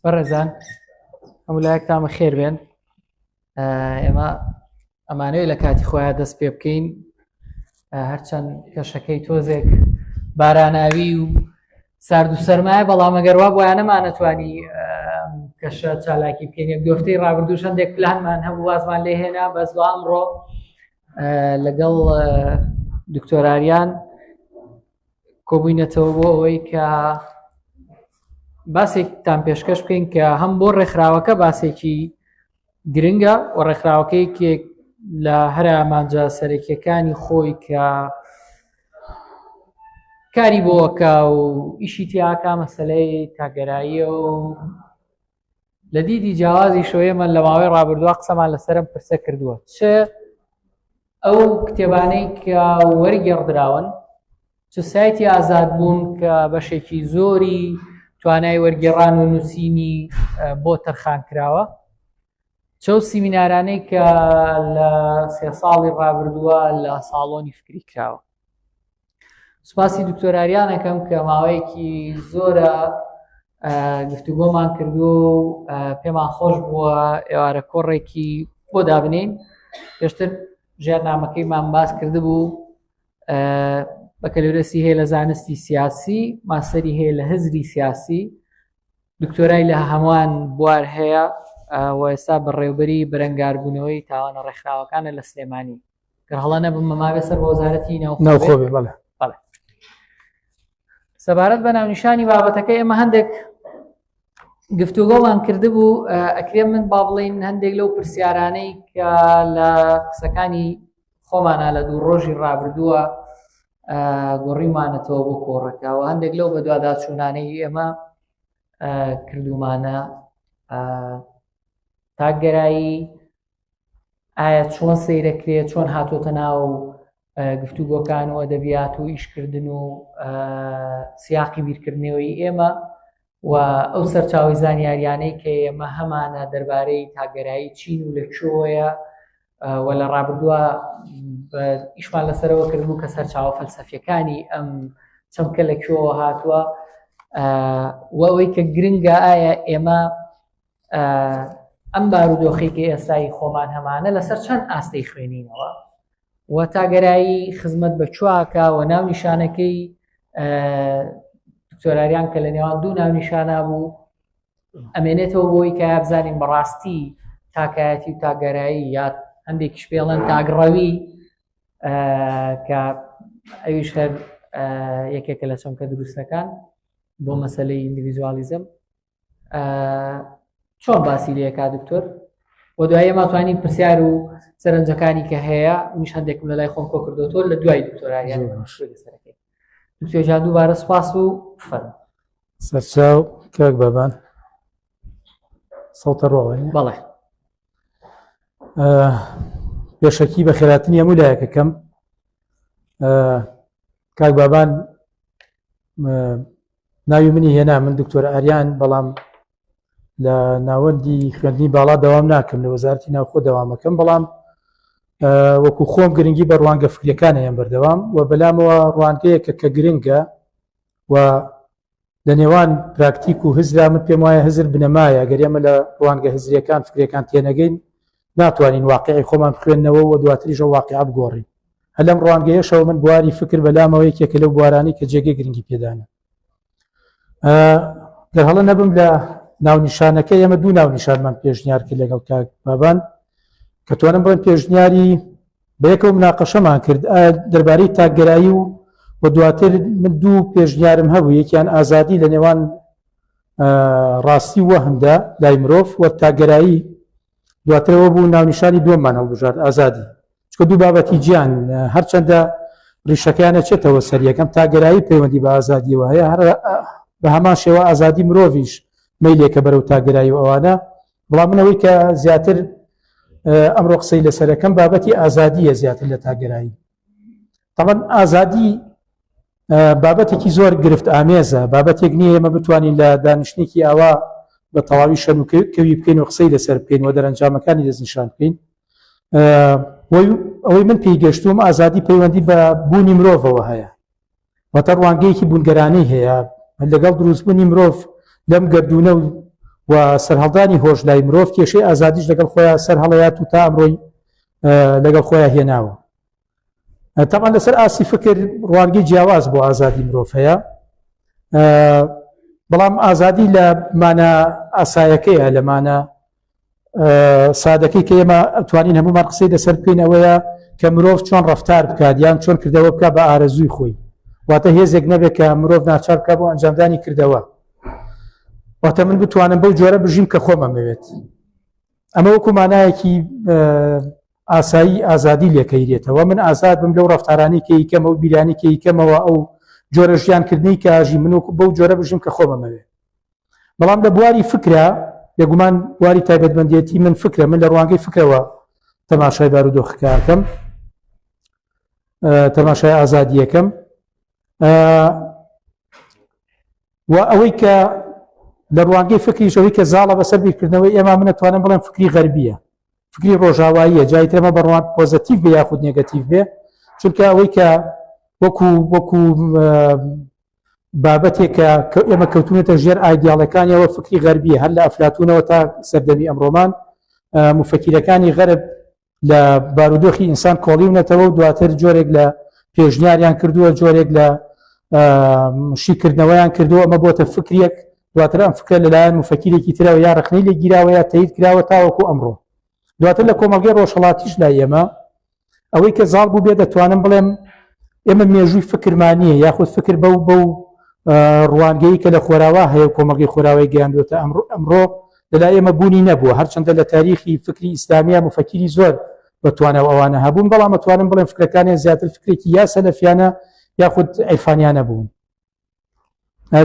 بەڕێزان هەمولایەکتان بەخێر بێن. ئێمە ئەمانەوەی لە کاتی خۆیان دەست پێ بکەین، هەرچەند کەشەکەی تۆزێک باراناوی و سارد و سەرمایە، بەڵام ئەگەروا بۆیان نەمانەتوانی کەشە چالاکی بکەین. یەک دۆفتەی ڕابردوو هەندێک پلانمان هەبوو وازمان لێ هێنا، بەس بۆ ئەمڕۆ لەگەڵ دکتۆر ئاریان کۆبووینەتەوە بۆ ئەوەی کە باسێکتان پێشکەش بکەین کە هەم بۆ ڕێکخراوەکە باسێکی گرنگە و ڕێکخراوەکەیەکێک لە هەر ئامانجا سەرەکیەکانی خۆی کە کاری بۆوەکە و ئیشی تیاکە مەسەلەی تاگەراییە و لە دیدی جیاوازی شۆیەمە لە ماوەی ڕابردووە قسەمان لەسەرم پرسە کردووە چ ئەو کتێبانەی کە وەرگێڕدراون چ سایتی ئازاد بوون کە بەشێکی زۆری توانای وەرگێڕان و نووسینی بۆ تەرخان کراوە، چەو سیمینارانەی کە لە 3 ساڵی ڕابردووە لە ساڵۆنی فکری کراوە. سوپاسی دکتۆر ئاریان ئەەکەم کە ماوەیەکی زۆرە گفتوگۆمان کردو و پێمان خۆش بووە ئێوارە کۆڕێکی بۆ دابنین. پێشتر ژیاننامەکەیمان باس کردبوو، بەکەلێرەسی هەیە لە زانستی سیاسی، ماسەری هەیە لە هزری سیاسی، دکتۆرای لە هەمووان بوار هەیە و ئێستا بەڕێوەبەری بەرەنگاربوونەوەی تاوانە ڕێکخراوەکانە لە سلێمانی. گەر هەڵە نەبم مەماوێ سەر بۆ وەزارەتی ناوخۆبێ. بەڵێ سەبارەت بە ناونیشانی بابەتەکە ئێمە هەندێک گفتوگۆمان کردبوو. ئەکرێ من با بڵین هەندێک لەو پرسیارانەی کە لە قسەکانی خۆمانە لە دوو ڕۆژی ڕابردووە گۆڕیمانەتەوە بۆ کۆڕەکە و هەندێک لەو بە دوواداچوونانەی ئێمە کردومانە. تاگەرایی ئایا چۆن سەیرەکرێت، چۆن هاتۆتە ناو گفتوگۆکان و ئەدەبیات و ئیشکردن و سیاقی بیرکردنەوەی ئێمە و ئەو سەرچاوی زانیاریانەی کە ئێمە هەمانە دەربارەی تاگەرایی چین و لەکوێوەیە و لە ڕابردووە ئیشمان لەسەرەوە کردبوو کە سەرچاوە فەلسەفیەکانی ئەم چەمکە لەکوێوە هاتووە و ئەوەی کە گرنگە ئایا ئێمە ئەم بارودۆخی کە ئێستای خۆمان هەمانە لەسەر چەند ئاستەی خوێنینەوە و تاگەرایی خزمەت بە چواکە و ناونیشانەکەی دکتۆر ئاریان کە لە نێوان دوو ناونیشانە بوو ئەمێنێتەوە بۆی کە بزانین بەڕاستی تاکایەتی و تاگەرایی یا هەندێکیش پێڵەن تاگڕەوی کە ئەویش هەر یەکێکە لە چەمکە دروستەکان بۆ مەسەلەی ئیندیڤیزوالیزم چۆن باسی لێکا دکتۆر و دوایە ماتوانین پرسیار و سەرنجەکانی کە هەیە منیش هەندێکم لە لای خۆم کۆ کردوتۆ لە دوای دکتۆر ئاریان سەرەکەی. دکتۆر جان دووبارە سوپاس و فەرموو. سەرچاو کاک بابان سەوتە ڕۆڵێ. بەڵێ پێشەکی بە خێراتنی هەموو لایەکەکەم. کاک بابان ناوی منی هێنا، من دکتۆر ئاریان، بەڵام لە ناوەندی خوێندنی باڵا دەوام ناکەم، لە وەزارەتی ناوخۆ دەوامەکەم، بەڵام وەکو خۆم گرنگی بە ڕوانگە فکریەکانیان بەردەوام و بەلامەوە ڕوانگەیەکە کە گرنگە و لە نێوان پراکتیک و هزرا من پێم وایە هزر بنەمایە. گەر ئێمە لە ڕوانگە هزریەکان فکرەکان تێنەگەین ناتوانین واقعی خۆمان بخوێننەوە و دواتریژە واقعا بگۆڕین. هەر لەم ڕوانگەیەشەوە من بواری فکر بەلامەوە یەکێکە لەو بوارانی کە جێگەی گرنگی پێدانە. گەر هەڵە نەبم لە ناونیشانەکە ئێمە دوو ناونیشانمان پێشنیار کرد لەگەڵ کاک بابان کە توانم بڵێن پێشنیاری بەیەکەوە مناقەشەمان کرد دەربارەی تاگەرایی و دواتر من دوو پێشنیارم هەبوو، یەکیان ئازادی لە نێوان ڕاستی وەهمدا لای مرۆڤ و تاگەرایی دواترەوە بوو ناونیشانی دووەممان هەڵبژارد ئازادی. چکە دوو بابەتی گیان هەرچەندە ڕیشەکەیانە چێتەوە سەر یەکەم تاگەرایی پەیوەندی بە ئازادیەوە هەیە، هەر بە هەمان شێوە ئازادی مرۆڤیش مەیلێکە بەرەو تاگەرایی و ئەوانە. بەڵام منەوەی کە زیاتر ئەمڕۆ قسەی لەسەرەکەم بابەتی ئازادیە زیاتر لە تاگەرایی. تەمەن ئازادی بابەتێکی زۆر گرفت ئامێزە، بابەتێک نییە ئێمە بتوانین لە دانیشتێکی ئاوا بە تەواوی شەن و کەوی بکەین و قسەی لەسەر بکەین و دەرەنجامەکانی دەستنیشان بکەین. ئەوەی من پێی گەشتوم ئازادی پەیوەندی بە بوونی مرۆڤەوە هەیە، واتە ڕوانگەیەکی بوونگەرانەی هەیە لەگەڵ دروستبوونی مرۆڤ لەم گردونە و سەرهەڵدانی هۆش لای مرۆڤ کێشەی ئازادیش لەگەڵ خۆیان سەر هەڵەیات و تا ئەمڕۆی لەگەڵ خۆیان هێناوە. تامان لەسەر ئاسی فکر ڕوانگەی جیاواز بۆ ئازادی مرۆڤ هەیە، بەڵام ئازادی لە مانە ئاسایەکەیە، لە مانە سادەکەی کە ئێمە ئەتوانین هەمومان قسەی لەسەر بکەین ئەوەیە کە مرۆڤ چۆن ڕەفتار بکات یان چۆن کردەوە بکە بە ئارەزووی خۆی، واتە هێزێک نەبێت کە مرۆڤ ناچار بکە بۆ ئەنجامدانی کردەوە. واتە من بتوانم بەو جۆرە بژیم کە خۆمەمەوێت. ئەمە وەکو مانایەکی ئاسایی ئازادی لێکەیرێتەوە، من ئازاد بم لەو ڕەفتارانی کە یکەمە و بیرانی کە یکەمەوە ئەو جۆرە ژیانکردنی کە ئاژی من وەکو بەو جۆرە بژیم کە خۆمەمەوێت. بەڵام لە بواری فکرە بێگومان بواری تایبەتمەندێتی من فکرە، من لە ڕوانگەی فکرەوە تەماشای بارودۆخەکەم، تەماشای ئازادیەکەم، و ئەوەی کە لە ڕوانگەی فکریش ئەوەی کە زاڵە بەسەر بیرکردنەوەی ئێمە من ئەتوانم بڵێم فکری غەربیە، فکری ڕۆژاواییە، جای ترمە بەڕوان پۆزتیڤ بێ یاخود نێگەتیڤ بێ، چونکە ئەوەی کە وەکو بابەتێک کە ئێمە کەوتونێتە ژێر ئایدیاڵەکانیەوە فکری غەربیە، هەر لە ئەفلاتونەوە تا سەردەمی ئەمڕۆمان مفەکیرەکانی غەرب لە بارودۆخی ئینسان کۆڵیونەتەوە و دواتر جۆرێک لە پێشنیاریان کردووە، جۆرێک لە شیکردنەوەیان کردووە، ئەمە بۆتە فکرێک، دواتر ئەم فکرە لەلایەن مفەکیرێکی ترەوە یا ڕخنەی لێ گیراوە یا تەیید کراوە تاوەکو ئەمڕۆ. دواتر لە کۆمەڵگەی ڕۆژهەڵاتیش لای ئێمە ئەوەی کە زاڵ بوو بێ دەتوانم بڵێم ئێمە مێژووی فکرمانیە، یاخود فکر بەو ڕوانگەی کە لە خۆراوا هەیە کۆمەڵگەی خۆراوای گەیاندوێتە ئەمڕۆ لەلای ئێمە بوونی نەبووە، هەرچەندە لە تاریخی فکری ئیسلامیە مفەکیری زۆر بەتوانەوە ئەوانە هەبوون، بەڵام ئەتوانم بڵێم فکرەکانیان زیاتر فکرێکی یا سەلەفیانە یاخود عیرفانیانە بوون.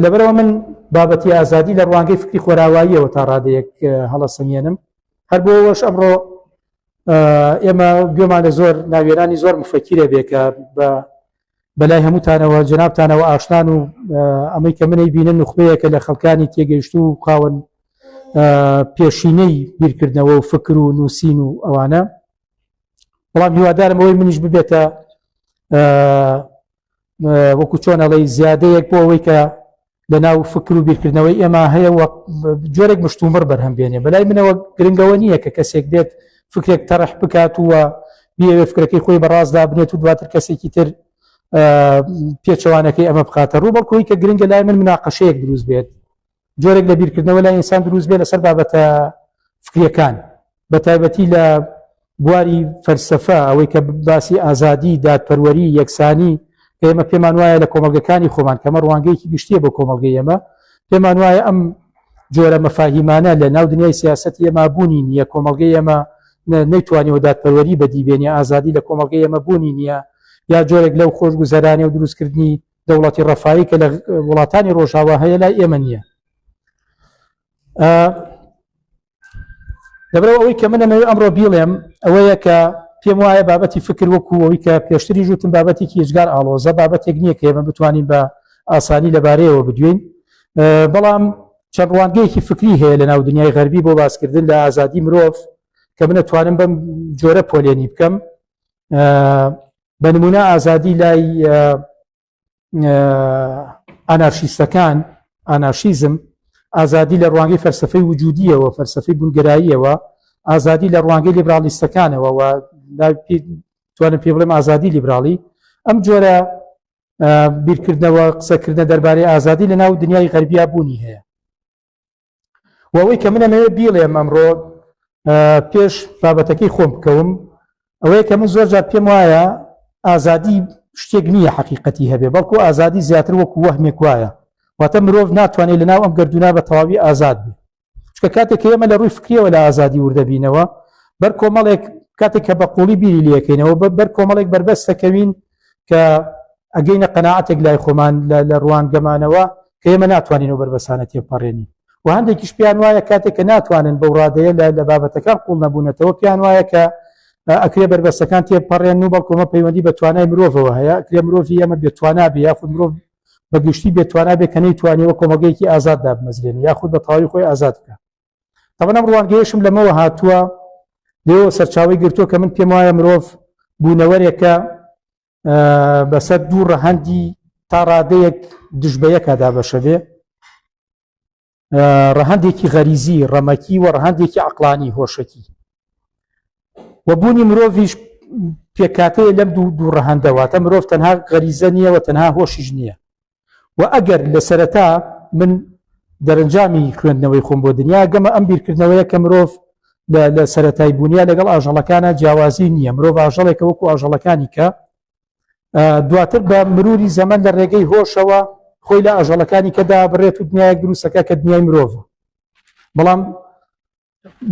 لەبەرەوە من بابەتی ئازادی لە ڕوانگەی فکری خۆراواییەوە تا ڕادەیەک هەڵەسەنگێنم، هەر بۆ ئەوەش ئەمڕۆ ئێمە گوێمان لە زۆر ناوێرانی زۆر مفەکیرە بێ کە بەلای هەمووتانەوە جەنابتانەوە ئاشنان و ئەمەی کە منەی بینن نوخبەیەکە لە خەڵکانی تێگەیشت و قاون پێشینەی بیرکردنەوە و فکر و نووسین و ئەوانە، بەڵام هیوادارم ئەوەی منیش ببێتە وەکو چۆن ئەڵێ زیادەیەک بۆ ئەوەی کە لە ناو فکر و بیرکردنەوەی ئێمە هەیە جۆرێک مشتومڕ بەرهەم بێنێ. بەلای منەوە گرنگەوە نییە کە کەسێک بێت فکرێک تەڕح بکات وە بیەوێ فکرەکەی خۆی بەڕازدا بنێت و دواتر کەسێکی تر پێچەوانەکەی ئەمە بخاتە ڕوو، بەڵکوی کە گرنگە لای من مناقەشەیەک دروست بێت، جۆرێک لە بیرکردنەوە لای ئینسان دروست بێت لەسەر بابەتە فکریەکان، بە تایبەتی لە بواری فەلسەفە، ئەوەی کە باسی ئازادی، دادپەروەری، یەکسانی ئێمە پێمان وایە لە کۆمەلگەکانی خۆمان کەمە ڕوانگەیەکی گشتیە بۆ کۆمەلگەی ئێمە، پێمان وایە ئەم جۆرە مەفاهیمانە لە ناو دنیای سیاسەتی ئێمە بوونی نییە، کۆمەلگەی ئێمە نەیتوانیەوە دادپەروەری بەدیبێنێ، ئازادی لە کۆمەلگەی ئێمە بوونی نییە، یا جۆرێک لەو خۆشگوزەرانی و دروستکردنی دەوڵەتی ڕەفاهی کە لە وڵاتانی ڕۆژاوا هەیە لای ئێمە نییە. لەبەرەوە ئەوەی کە منەمەوێ ئەمڕۆ بیڵێم ئەوەیە کە پێم وایە بابەتی فکر وەکو ئەوەی کە پێشتری ژوتم بابەتێکی هێزگار ئاڵۆزە، بابەتێک نییە کە ئێمە بتوانین بە ئاسانی لەبارەیەوە بدوین، بەڵام چەند ڕوانگەیەکی فکری هەیە لە ناو دنیای غەربی بۆ باسکردن لە ئازادی مرۆڤ کە من ئەتوانم بەم جۆرە پۆلێنی بکەم. بە نمونە ئازادی لای ئانارشیستەکان، ئانارشیزم، ئازادی لە ڕوانگەی فەلسەفەی وجودیەوە، فەلسەفەی بوونگەراییەوە، ئازادی لە ڕوانگەی لیبرالیستەکانەوە و توانم پێ بڵێم ئازادی لیبرالی. ئەم جۆرە بیرکردنەوە قسەکردنە دەربارەی ئازادی لە ناو دنیای غەربیا بوونی هەیە. و ئەوەی کە منەمەوێت بیڵێم ئەمڕۆ پێش بابەتەکەی خۆم بکەوم ئەوەیە کە من زۆر جار پێم وایە ئازادی شتێک نییە حەقیقەتی هەبێ، بەڵکو ئازادی زیاتر وەکو وەهمێک وایە، واتە مرۆڤ ناتوانێت لەناو ئەم گردونا بە تەواوی ئازاد بێ، چکە کاتێک کە ئێمە لە ڕووی فکریەوە لە ئازادی وردەبینەوە بەر کۆمەڵێک کاتێک کە بە قوڵی بیری لەکەینەوە بەر کۆمەڵێک بربەستەکەوین کە ئەگەینە قەناعەتێک لای خۆمان لە ڕوانگەمانەوە کە ئێمە ناتوانینەوە بربەسانە تێپەڕێنین، و هەندێکیش پیان وایە کاتێک کە ناتوانن بەو ڕادەیە لە بابەتەکان قوڵ نەبوونەتەوە پیان وایە کە ئەکرێ بربەستەکان تێپەڕێن و بەڵکومە پەیوەندی بە توانای مرۆڤەوە هەیە، ئەکرێ مرۆڤی ئەمە بێتوانە بێ یاخود مرۆڤ بەگشتی بێتوانە بێ کە نەیتوانێەوە کۆمەلگەیەکی ئازاد دابمەزرێنێ یاخود بە تەواوی خۆی ئازاد بکە. تەمەن ئەم ڕوانگەیەشم لەمەوە هاتووە لێەوە سەرچاوی گرتووە کە من پێم وایە مرۆڤ بوونەوەرێکە بەسەر دوو ڕەهەندی تا ڕادەیەک دژ بە یەکدا بەشەبێ، ڕەهەندێکی غەریزی ڕەمەکی و ڕەهەندێکی عەقڵانی هۆشەکی و بوونی مرۆڤیش پێکاتەیە لەم دوو ڕەهەندەواتە مرۆڤ تەنها غەریزە نییە و تەنها هۆشیش نییە و ئەگەر لە سەرەتا من دەرەنجامی خوێندنەوەی خۆم بۆ دنیا گەمە ئەم بیرکردنەوەیە کە مرۆڤ لە سەرەتای بوونیە لەگەڵ ئاژەڵەکانە جیاوازی نییە مرۆڤ ئاژەڵێکە وەکو ئاژەڵەکانی کە دواتر بە مروری زەمەن لە ڕێگەی هۆشەوە خۆی لە ئاژەڵەکانی کەدا بڕێت و دنیایەک دروستەکە کە دنیای مرۆڤە بەڵام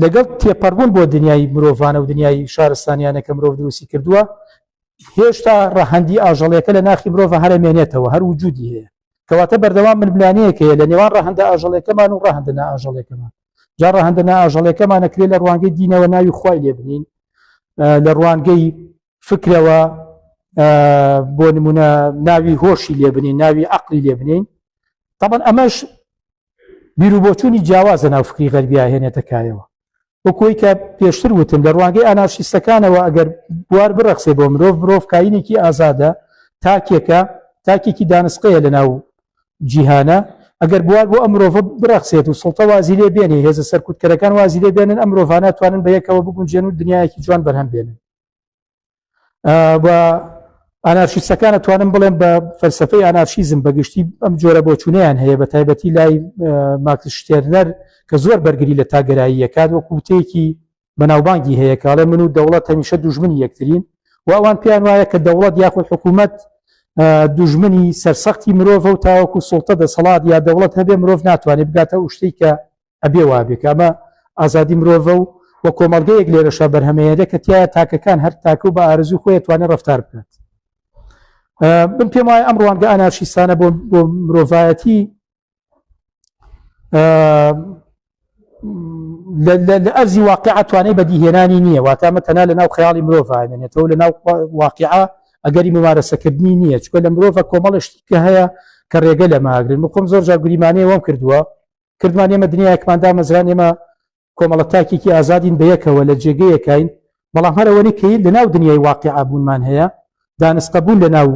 لەگەڵ تێپەڕبوون بۆ دنیای مرۆڤانە و دنیای شارستانیانە کە مرۆڤ دروستی کردووە هێشتا ڕەهەندی ئاژەڵیەکە لە ناخی مرۆڤە هەرەمێنێتەوە هەر وجودی هەیە کەواتە بەردەوام ململانەیەکەیە لە نێوان ڕەهەندە ئاژەڵەکەمان و ڕەهەندە ئاژەڵەکەمان جا ڕەهەندە ئاژەڵەکەمان ئەکرێت لە ڕوانگەی دینەوە ناوی خوای لێ بنین لە ڕوانگەی فکرەوە بۆ نمونە ناوی هۆشی لێ بنین ناوی عەقلی لێ بنین طبعا ئەمەش بیرروبۆچوونی جیاوازە ناو فکری غەربیا هێنێتە کایەوە وەکوی کە پێشتر وتم لە ڕوانگەی ئانارشیستەکانەوە ئەگەر بوار بڕەخسێ بۆ مرۆڤ کاینێکی ئازادە تاکێکی دانسقەیە لە ناو جیهانە ئەگەر بوار بۆ ئەم مرۆڤە بڕەخسێت و سڵتە وازی لێ بێنێ هێزە سەرکوتکەرەکان وازی لێ بێنن ئەم مرۆڤانە توانن بە یەکەوە بگونجێن و دنیایەکی جوان بەرهەم بێنن بە ئانارشیستەکانە توانم بڵێم بە فەلسەفەی ئانارشیزم بەگشتی ئەم جۆرە بۆچوونەیان هەیە بە تایبەتی لای ماکس شتێرنەر کە زۆر بەرگری لە تاگەراییەکات وەکو وتەیەکی بەناوبانگی هەیە کاڵێ من و دەوڵەت هەمیشە دوژمنی یەکترین و ئەوان پێیان وایە کە دەوڵەت یاخود حکوومەت دوژمنی سەرسەختی مرۆڤە و تاوەکو سوڵتە دەسەڵات یا دەوڵەت هەبێ مرۆڤ ناتوانێت بگاتە ئەو شتەی کە ئەبێ وابێت ئەمە ئازادی مرۆڤە و کۆمەڵگەیەک لێرەشە بەرهەمەیەدە کە تایە تاکەکان هەر تاکە و بە ئارزوو خۆی توانێت ڕەفتار بکات من پێم وایە ئەم ڕوانگە ئانارشیستانە بۆ مرۆڤایەتی لە ئەرزی واقعە توانای بەدیهێنانی نییە واتە ئەمە تەنها لە ناو خەیاڵی مرۆڤ هامێنێتەوە لە ناو واقعە ئەگەری ممارەسەکردنی نییە چکە لە مرۆڤە کۆمەڵشتی کە هەیە کە ڕێگە لە ماگرن من خۆم زۆر جار گوریمانەیە وەم کردووە کردمان ئێمە دنیایەکماندا مەزران ئێمە کۆمەڵە تاکێکی ئازادین بە یەکەوە لە جێگەیەکین بەڵام هەرەوەنی کە لە ناو دنیای واقعە بوونمان هەیە دانسقە بوون لە ناو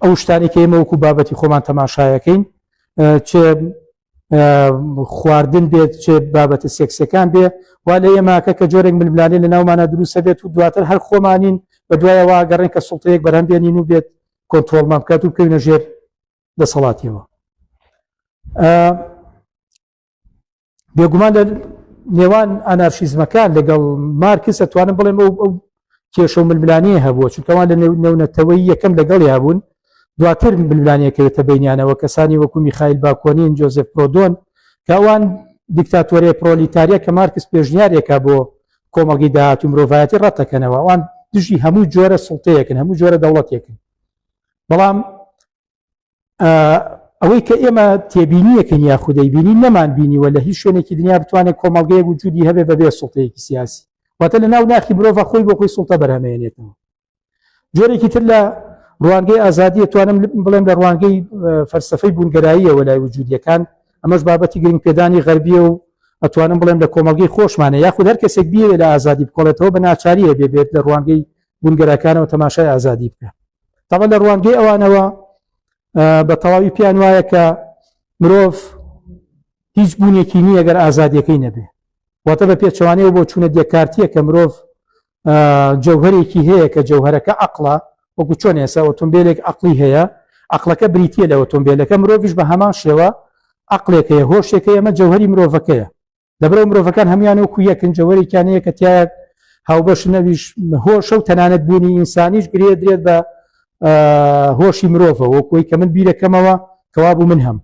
ئەو شتانی کە ئێمە وەکو بابەتی خۆمان تەماشایەکەین چ خواردن بێت چ بابەتە سێکسەکان بێ وا لە ئێماکە کە جۆرێک ململانێ لە ناومانە دروستە بێت و دواتر هەر خۆمانین بە دوایەوە گەڕێن کە سوڵتەیەک بەرهەم بێنین و بێت کۆنتترۆلمان بکات و بکەوینە ژێر دەسەڵاتیەوە بێگومان لە نێوان ئانارشیزمەکان لەگەڵ مارکس ئەتوانم بڵێم ئەو کێشە و ململانەیە هەبووە چونکەوان لە نێونەتەوەی یەکەم لەگەڵ یابوون دواتر ململانەیەکەوێتە بینیانەوە کەسانی وەکو میخائیل باکۆنین جۆزف پرۆدۆن کەوان دیکتاتۆریە پرۆلیتاریە کە مارکس پێشنیارێکە بۆ کۆمەڵگەی داهات و مرۆڤایەتی ڕەتەکەنەوە ئەوان دژی هەموو جۆرە سوڵتەیەکن هەموو جۆرە دەوڵەتێکن بەڵام ئەوەی کە ئێمە تێبینیەکەن یا خودەی بینی نەمان بینیوە لە هیچ شوێنێکی دنیا بتوانێت کۆمەڵگەیەک وجودی هەبێ بەبێ سوڵتەیەکی سیاسی واتە لە ناو ناخی مرۆڤە خۆی بۆ خۆی سوڵتە بەرهەمێنێتەوە جۆرێکی تر لە ڕوانگەی ئازادی توانم بڵێم لە ڕوانگەی فەلسەفەی بوونگەراییەوە لای وجودیەکان ئەمەش بابەتی گرنگپێدانی غەربیە و ئەتوانم بڵێم لە کۆمەڵگەی خۆشمانە یاخود هەر کەسێک بیەوێت لە ئازادی بکۆڵێتەوە بە ناچاریە بێت لە ڕوانگەی بوونگەرەکانەوە تەماشای ئازادی بکە تەواو لە ڕوانگەی ئەوانەوە بە تەواوی پیان وایە کە مرۆڤ هیچ بوونێکی نییە ئەگەر ئازادیەکەی نەبێ واتە بە پێچەوانەیە بۆ چوونە دێکارتیە کە مرۆڤ جەوهرێکی هەیە کە جەوهرەکە عەقڵە وەکو چۆن ئێستا ئۆتۆمبیلێک عەقڵی هەیە عەقڵەکە بریتیە لە ئۆتۆمبیلەکە مرۆڤیش بە هەمان شێوە عەقڵێک هەیە هۆشێکە ئەمە جەوهری مرۆڤەکەیە لەبەرەوە مرۆڤەکان هەمیان وەکو یەکن جەوهرێکیانەیە کە تایە هاوبەش نەویش هۆشە و تەنانەت بوونی ئینسانیش گرێ درێت بە هۆشی مرۆڤە وەکوی کە من بیرەکەمەوە کەوا بوو من هەم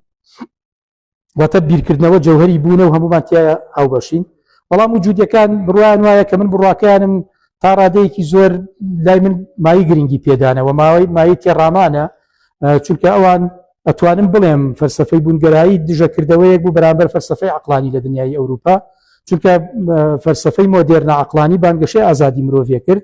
واتە بیرکردنەوە جەوهری بوونە و هەمومان تایە هاوبەشین بەڵام وجودیەکان بڕوایان وایە کە من بڕواکەیانم تا ڕادەیەکی زۆر لای من مای گرنگی پێدانەوە مای تێڕامانە چونکە ئەوان ئەتوانم بڵێم فەلسەفەی بوونگەرایی دژەکردەوەیەک بوو بەرامبەر فەلسەفەی عەقلانی لە دنیای ئەوروپا چونکە فەلسەفەی مۆدێرنە عەقلانی بانگەشەی ئازادی مرۆڤیە کرد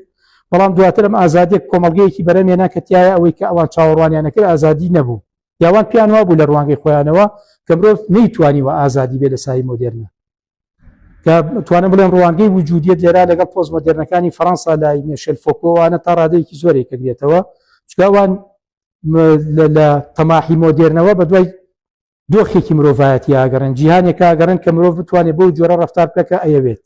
بەڵام دواتر ئەم ئازادیەک کۆمەڵگەیەکی بەرەمێنا کە تایە ئەوەی کە ئەوان چاوەڕوانیان نەکرد ئازادی نەبوو یاوان پیان وا بوو لە ڕوانگەی خۆیانەوە کە مرۆڤ نەیتوانیوە ئازادی بێ لە سای مۆدێرنە کە توانم بڵێم ڕوانگەی وجودیت لێرا لەگەڵ پۆست مۆدێرنەکانی فەڕەنسا لای میشێل فۆکۆوانە تا ڕادەیەکی زۆرێک کردێتەوە چکە ئەوان لە تەماحی مۆدێرنەوە بە دوای دۆخێکی مرۆڤایەتی ئاگەڕن جیهانێک ئاگەڕن کە مرۆڤ بتوانێت بەو جۆرە ڕەفتار بکە ئەیەوێت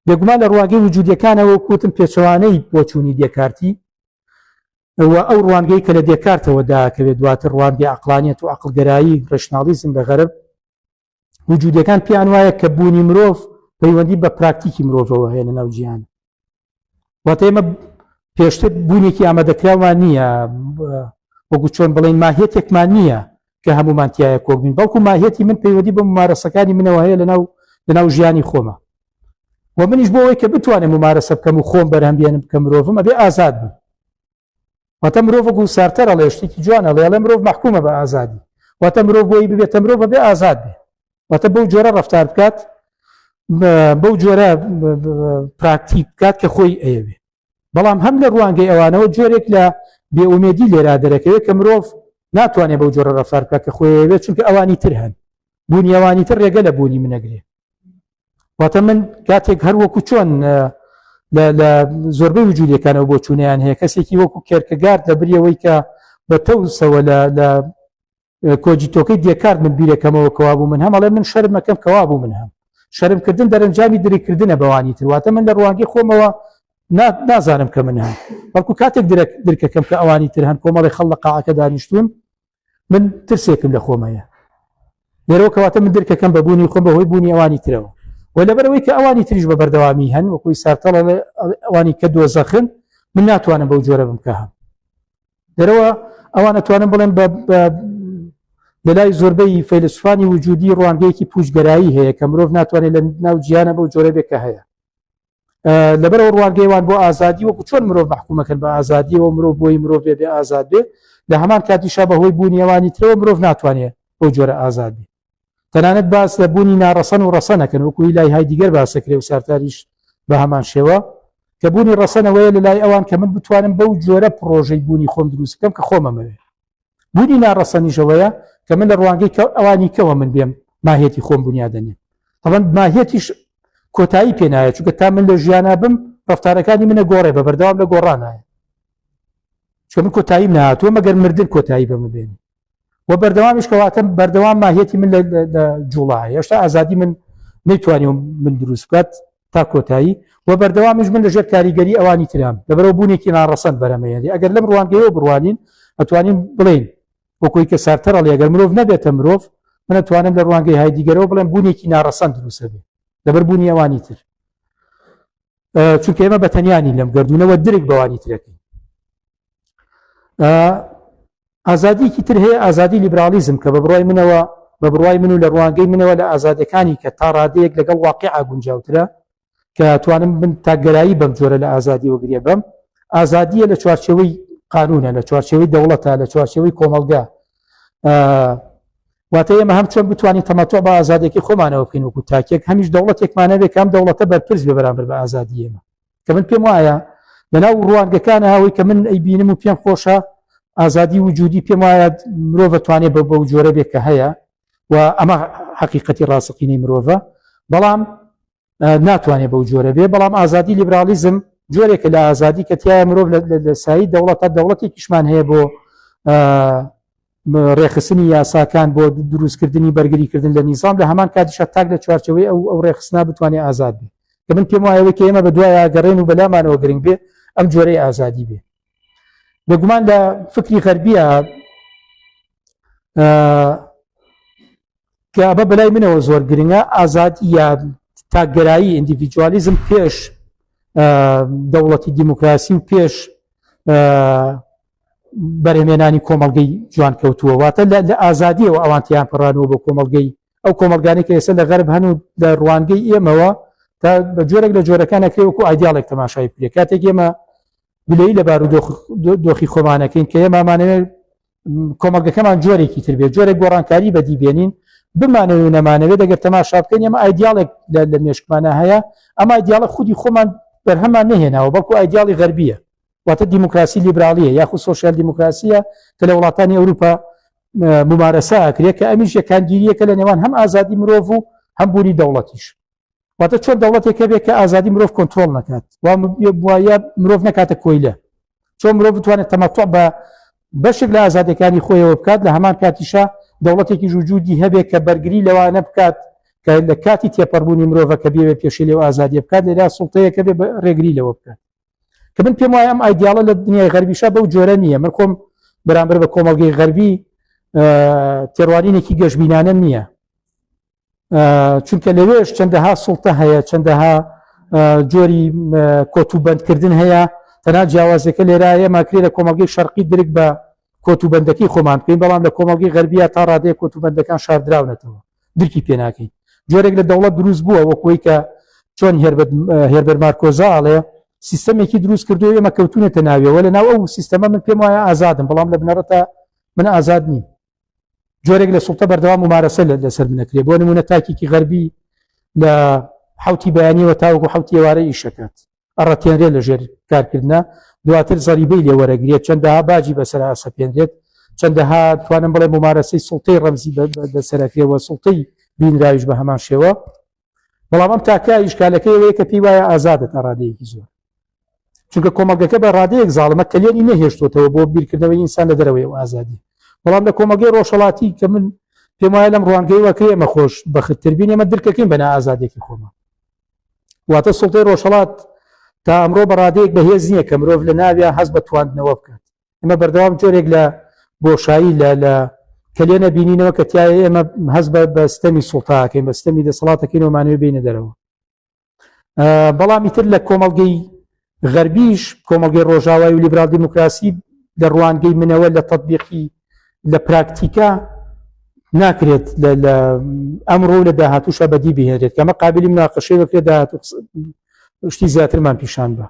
بێگومان لە ڕوانگەی وجودیەکانەوە کوتم پێچەوانەی بۆچوونی دێکارتی ئەو ڕوانگەی کە لە دێکارتەوە داکەوێت دواتر ڕوانگەی عەقلانیەت و عەقڵگەرایی ڕەشناڵیزم بە غەرب وجودیەکان پێیان وایە کە بوونی مرۆڤ پەیوەندی بە پراکتیکی مرۆڤەوە هەیە لە ناو جیهان واتە ئێمە پێشتر بوونێکی ئامادەکراومان نییە وەکو چۆن بڵێن ماهیەتێکمان نییە کە هەمومانتیایە کۆبین بەڵکو ماهیەتی من پەیوەندی بە ممارەسەکانی منەوە هەیە لەناو ژیانی خۆمە و منیش بۆ ئەوەی کە بتوانێت ممارەسە بکەم و خۆم بەرهەم بێنم کە مرۆڤم ئەبێ ئازاد بم واتە مرۆڤ وەکو سارتەرە لە شتێکی جوانە لێڵێ مرۆڤ محکومە بە ئازادی واتە مرۆڤ بۆی ببێتە مرۆڤ بەبێ ئازاد بێ واتە بەو جۆرە ڕەفتار بکات بەو جۆرە پراکتیک بکات کە خۆی ئەیەوێ بەڵام هەم لە ڕوانگەی ئەوانەوە جۆرێک لە بێئومێدی لێرا دەرەکەوێت کە مرۆڤ ناتوانێت بەو جۆرە ڕەفتار بکات کە خۆی ئەیەوێت چونکە ئەوانی تر هەن بوونی ئەوانی تر ڕێگە لە بوونی منەگرێ واتە من کاتێک هەر وەکو چۆن لە زۆربەی وجودیەکانەوە بۆ چوونیان هەیە کەسێکی وەکو کێرکەگارد لە بریەوەی کە بە تەوسەوە لە کۆجیتۆکەی دێکارد من بیرەکەمەوە کەوا بوو من هەمەڵێ من شەرمەکەم کەوا بوو من هەم شەرمکردن دەرەنجامی دریکردنە بەوانی تر واتە من لە ڕوانگەی خۆمەوە نازانم کە من هەم بەڵکو کاتێک درکەکەم کە ئەوانی تر هەن کۆمەڵی خەڵ لە قاعەکە دانیشتون من ترسێکم لە خۆمەیە لێرەوە کەواتە من درکەکەم بە بوونی خۆم بەهۆی بوونی ئەوانی ترەوە و لەبەرەوەی کە ئەوانی تریش بە بەردەوامی هەن وەکوی سارتەڵ ئەوانی کە دۆزەخن من ناتوانم بەو جۆرە بم کە هەم دەرەوە ئەوان ئەتوانم بڵێن لە لای زۆربەی فەیلسوفانی وجودی ڕوانگەیەکی پوچگەرایی هەیە کە مرۆڤ ناتوانێت لە ناو جیهانە بەو جۆرە بێت کە هەیە لەبەرەوە ڕوانگەیوان بۆ ئازادی وەکو چۆن مرۆڤ محکومەکەن بە ئازادیەوە مرۆڤ بۆی مرۆڤ بێ ئازاد بێ لە هەمان کاتیشا بەهۆی بوونی ئەوانی ترەوە مرۆڤ ناتوانێت بەو جۆرە ئازاد بێ تەنانەت باس لە بوونی ناڕەسەن و ڕەسەنەکەن وەکوی لای های دیگەر باسەکرێ و سارتاریش بە هەمان شێوە کە بوونی ڕەسەنەوەیە لە لای ئەوان کە من بتوانم بەو جۆرە پرۆژەی بوونی خۆم دروست بکەم کە خۆمەمەوێ بوونی ناڕەسەنیشەوەیە کە من لە ڕوانگەی ئەوانی کەوە من بێم ماهیەتی خۆم بنیادەنێ طبعا ماهیەتیش کۆتایی پێ نایە چونکە تا من لە ژیانە بم ڕەفتارەکانی منە گۆڕێ بە بەردەوام لە گۆڕانایە چکە من کۆتاییم نهاتووە مەگەر مردن کۆتایی بەمە بێنی و بەردەوامیش کەواتە بەردەوام ماهیەتی من لە جوڵایە هێشتا ئازادی من نەیتوانێ من دروست بکات تا کۆتایی و بەردەوامیش من لەژێر کاریگەری ئەوانی ترام لەبەرەوە بوونێکی ناڕەسەن بەرەمەیە ئەگەر لەم ڕوانگەیەوە بڕوانین ئەتوانین بڵێن وەکوی کە سارتەڕەڵی ئەگەر مرۆڤ نەبێتە مرۆڤ من ئەتوانم لە ڕوانگەی های دیگەرەوە بڵێن بوونێکی ناڕەسەن دروستە بێ لەبەر بوونی ئەوانی تر چونکە ئێمە بەتەنیانی لەم گردوونەوە درک بەوانی ترەکەین ئازادیکی تر هەیە ئازادی لیبرالیزم کە بە بڕوای من و لە ڕوانگەی منەوە لە ئازادەکانی کە تا ڕادەیەک لەگەڵ واقعا گونجاوترە کە توانم من تاگەرایی بەم جۆرە لە ئازادی وەگرێ بەم ئازادیە لە چوارچێوەی قانونە لە چوارچێوەی دەوڵەتە لە چوارچێوەی کۆمەڵگا واتە ئێمە هەم چۆن بتوانین تەماتۆ بە ئازادێکی خۆمانەوە بکەین وەکو تاکێک هەمیش دەوڵەتێکمانە بێ کەم دەوڵەتە بەرپرس بێ بەرامبەر بە ئازادی ئێمە کە من پێم وایە لەناو ڕوانگەکانە هاوەی کە من ئەیبینم و پێم خۆشە ئازادی وجودی پێم وایە مرۆڤ توانێت بەو جۆرە بێت کە هەیە و ئەمە حقیقەتی ڕاستەقینەی مرۆڤە بەڵام ناتوانێت بەو جۆرە بێ بەڵام ئازادی لیبرالیزم جۆرێکە لە ئازادی کە تایە مرۆڤ لە سایی دەوڵەتە دەوڵەتێکیشمان هەیە بۆ ڕێخستنی یاساکان بۆ دروستکردنی بەرگریکردن لە نیزام لە هەمان کاتیشە تاک لە چوارچەوەی ئەو ڕێخستنا بتوانێت ئازاد بێ کە من پێم وایەوەی کە ئێمە بە دوای ئاگەڕێن و بەلامانەوە گرنگ بێ ئەم جۆرەی ئازادی بێ بەگومان لە فکری غەربیە کە بە بەلای منەوە زۆر گرنگە ئازادی یا تاگەرایی ئیندیڤیدوالیزم پێش دەوڵەتی دیموکراسی و پێش بەرهێمێنانی کۆمەڵگەی جوان کەوتووە واتە لە ئازادیەوە ئەوانتیان پڕانەوە بە کۆمەڵگەی ئەو کۆمەلگانی کە ئێستا لە غەرب هەن و لە ڕوانگەی ئێمەوە تا بە جۆرێک لە جۆرەکان ئەکرێ وەکو ئایدیاڵێک تەماشای پێ کاتێک ئێمە گلەیی لە بارودۆخی خۆمانەکەین کە ئێمەمانەوێت کۆمەلگەکەمان جۆرێکی تر بێت جۆرێک گۆڕانکاری بەدیبێنین بمانەوێت و نەمانەوێت ئەگەر تەماشا بکەین ئێمە ئایدیاڵێک لە مێشکمانە هەیە ئەمە ئایدیاڵە خودی خۆمان بەرهەمان نەهێناوە بەڵکو ئایدیاڵی غەربیە واتە دیموکراسی لیبرالیە یاخود سۆشیال دیموکراسیە کە لە وڵاتانی ئەوروپا ممارەسە ئەکرێت کە ئەمیش یەکانگیریەکە لە نێوان هەم ئازادی مرۆڤ و هەم بوونی دەوڵەتیش واتە چۆن دەوڵەتێکە بێت کە ئازادی مرۆڤ کۆنترۆڵ نەکات وایە مرۆڤ نەکاتە کۆیلە چۆن مرۆڤ بتوانێت تەمەتوع بە بەشێک لە ئازادەکانی خۆیەوە بکات لە هەمان کاتیشا دەوڵەتێکی وجودی هەبێت کە بەرگری لەوانە بکات کە لە کاتی تێپەڕبوونی مرۆڤە کە بێ پێشی لێو ئازادی بکات لێرا سوڵتەیە کە بێ ڕێگری لەوە بکات کە من پێم وایە ئەم ئایدیاڵە لە دنیای غەربیشە بەو جۆرە نییە من خۆم بەرامبەر بە کۆمەڵگەی غەربی تێڕوانینێکی گەشتبینانە نییە چونکە لەوێش چەندەها سوڵتە هەیە چەندەها جۆری کۆتوبەندکردن هەیە تەنها جیاوازەکە لێرە ئێمەکرێ لە کۆمەڵگەی شەرقی درک بە کۆتوبەندەکەی خۆمان بکەین بەڵام لە کۆمەڵگەی غەربیە تا ڕادەیە کۆتوبەندەکان شاردراونەتەوە درکی پێ ناکەین جۆرێک لە دەوڵەت دروست بووە وەکوەی کە چۆن هێربەر مارکۆزا ئاڵێ سیستەمێکی دروست کردو ئێمە کەوتونێتە ناویەوە لە ناو ئەو سیستەمە من پێم وایە ئازادم بەڵام لە بنەڕەتە من ئازاد نیم جۆرێک لە سوڵتە بەردەوام ممارەسە لەسەر بنەکرێ بۆ نمونە تاکێکی غەربی لە حوتی بەیانیەوە تاوەکو حوتی ئێوارە ئیشەکات ئەڕەتێنرێ لە ژێر کارکردنە دواتر زەریبەی لێ وەرەگرێت چەندەها باجی بەسەر ئاسەپێنرێت چەندەها توانم بڵێ ممارەسەی سوڵتەی ڕەمزی بەسەرەکرێەوە سوڵتەی بینراویش بە هەمان شێوە بەڵام ئەم تاکە ئیشکالەکەی ئەوەیە کە پێی وایە ئازادە تا ڕادەیەکی زۆر چونکە کۆمەڵگەکە بە ڕادەیەک زاڵمە کەلێنی نەهێشتۆتەوە بۆ بیرکردنەوەی ئینسان لە دەرەوەی و ئازادی بەڵام لە کۆمەڵگەی ڕۆژهەڵاتی کە من پێم وایە لەم ڕوانگەی وەکە ئێمە خۆش بەختتر بین ئێمە درکەکەین بە ئازادێکی خۆمان واتە سوڵتەی ڕۆژهەڵات تا ئەمڕۆ بە ڕادەیەک بەهێز نییە کە مرۆڤ لە ناویە هەز بە تواندنەوە بکات ئێمە بەردەوام جۆرێک لە بۆشایی لە کەلێنە بینینەوە کە تایە ئێمە هەز بە ستەمی سوڵتاکەین بە ستەمی دەسەڵاتەکەین ومانوێ بینە دەرەوە بەڵامی تر لە کۆمەڵگەی غەربیش کۆمەڵگەی ڕۆژاوای و لیبرال دیموکراسی لە ڕوانگەی منەوە لە تەطبیقی لە پراکتیکا ناکرێت لە ئەمڕۆ لە داهاتووشە بەدی بهێنرێت کەمە قابلی مناقەشەی بکرێت داهاتوو شتی زیاترمان پیشان بە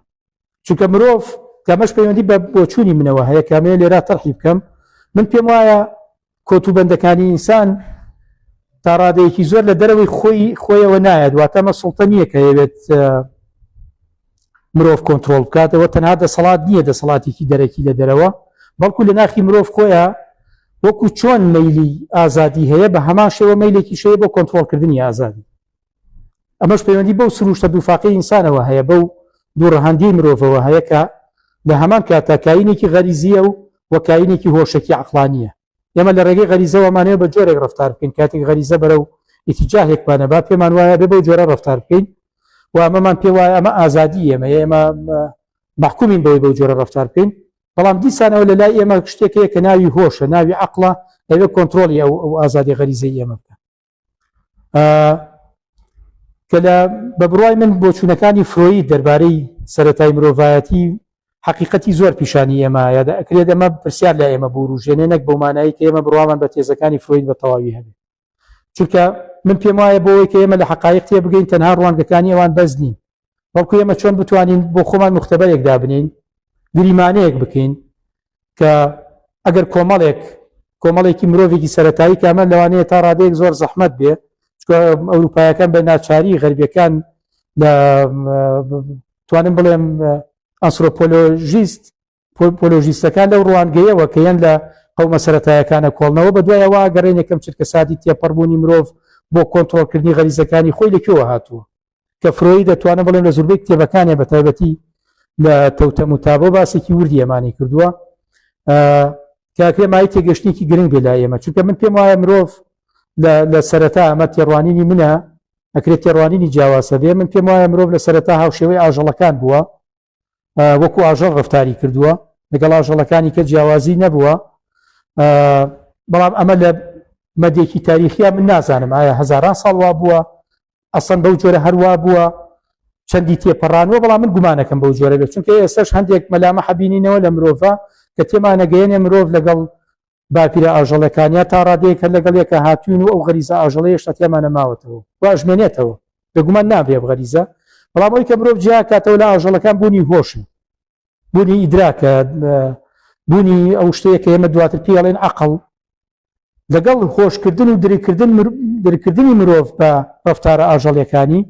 چونکە مرۆڤ کەمەش پەیوەندی بە بۆچوونی منەوە هەیە کامێ لێرا تەرحی بکەم من پێم وایە کۆتوبەندەکانی ئینسان تا ڕادەیەکی زۆر لە دەرەوەی خۆیەوە نایەت واتە ئەمە سوڵتە نییە کە هەیەوێت مرۆڤ کۆنتترۆل بکاتەوە تەنها دەسەڵات نییە دەسەڵاتێکی دەرەکی لە دەرەوە بەڵکو لە ناخی مرۆڤ خۆیە وەکو چۆن مەیلی ئازادی هەیە بە هەمان شێوە مەیلێکی شەیە بۆ کۆنتترۆلکردنی ئازادی ئەمەش پەیوەندی بەو سروشتە دووفاقی ئینسانەوە هەیە بەو دووڕەهەندی مرۆڤەوە هەیە کە لە هەمان کاتە کاینێکی غەریزیە و وەکاینێکی هۆشەکی عەقلانیە ئێمە لە ڕێگەی غەریزەوەمانەیە بە جۆرێک ڕەفتار بکەین کاتێک غەریزە بەرەو ئیتیجاهێکمانە با پێمان وایە بێ بەو جۆرە ڕەفتار بکەین و ئەمەمان پێ وایە ئەمە ئازادی ئێمە محکومین بەوەی بەو جۆرە ڕەفتار بکەین بەڵام دیسانەوە لە لای ئێمە شتێکەیە کە ناوی هۆشە ناوی عەقڵە ئەوێ کۆنتترۆلی ئەو ئازادی غەریزەی ئێمە بکە کە لە بە بڕوای من بۆچوونەکانی فرۆید دەربارەی سەرەتای مرۆڤایەتی حقیقەتی زۆر پیشانی ئێمە یادا ئەکرێت ئەمە پرسیار لە ئێمە بوروژێنێ نەک بەو مانایی کە ئێمە بڕوامان بە تێزەکانی فرۆید بە تەواوی هەبێت چونکە من پێم وایە بۆەوەی کە ئێمە لە حقایق تێ بگەین تەنها ڕوانگەکانی ئەوان بەس نین بەڵکو ئێمە چۆن بتوانین بۆ خۆمان مختبەرێک دابنین گریمانەیەک بکەین کە ئەگەر کۆمەڵێکی مرۆڤێکی سەرەتایی کە ئەمە لەوانەیە تا ڕادەیەک زۆر زەحمەت بێ ئەوروپایەکان بە ناچاری غەربیەکان لە توانم بڵێم ئەنسۆپۆلۆژیستەکان لەو ڕوانگەیەوە کە یەن لە قەومە سەرەتایەکانە کۆڵنەوە بە دوایەوە گەڕێنێکم چرکە سادی تێپەڕبوونی مرۆڤ بۆ کۆنتترۆلکردنی غەریزەکانی خۆی لەکوێوە هاتووە کە فرۆید دەتوانە بڵێن لە زۆربەی کتێبەکانێ بە تایبەتی لە تەوتە موتابە باسێکی وردی ئەمانی کردووە کاکرێ مای تێگەشتێکی گرنگ بێ لای ئێمە چونکە من پێم وایە مرۆڤ لە سەرەتا ئەمە تێڕوانینی منە ئەکرێت تێڕوانینی جیاواسە بێ من پێم وایە مرۆڤ لە سەرەتا هاوشێوەی ئاژەڵەکان بووە وەکو ئاژەڵ ڕەفتاری کردووە لەگەڵ ئاژەڵەکانی کە جیاوازی نەبووە بەڵام ئەمە لە مەدێکی تاریخیا من نازانم ئایا هەزاران ساڵ وا بووە ئەسڵەن بەو جۆرە هەروە بووە چەندی تێپەڕانوە بەڵام من گومانەکەم بەو جۆرە بێت چونکە ئێستاش هەندێک مەلامە حەبینینەوە لە مرۆڤە کە تێمانەگەیەنێ مرۆڤ لەگەڵ باپیرە ئاژەڵەکانیا تا ڕادەیەک هەر لەگەڵ یەکە هاتوون و ئەو غەریزە ئاژەڵەیە هێشتا تێمانە ماوەتەوە و ئەژمێنێتەوە بێگومان نابێ غەریزە بەڵام ئەوی کە مرۆڤ جیا کاتەوە لە ئاژەڵەکان بوونی هۆشە بوونی ئیدراکە بوونی ئەو شتەیە کە ئێمە دواتر پێڵێن عەقڵ لەگەڵ خۆشکردن و درکردنی مرۆڤ بە ڕەفتارە ئاژەڵیەکانی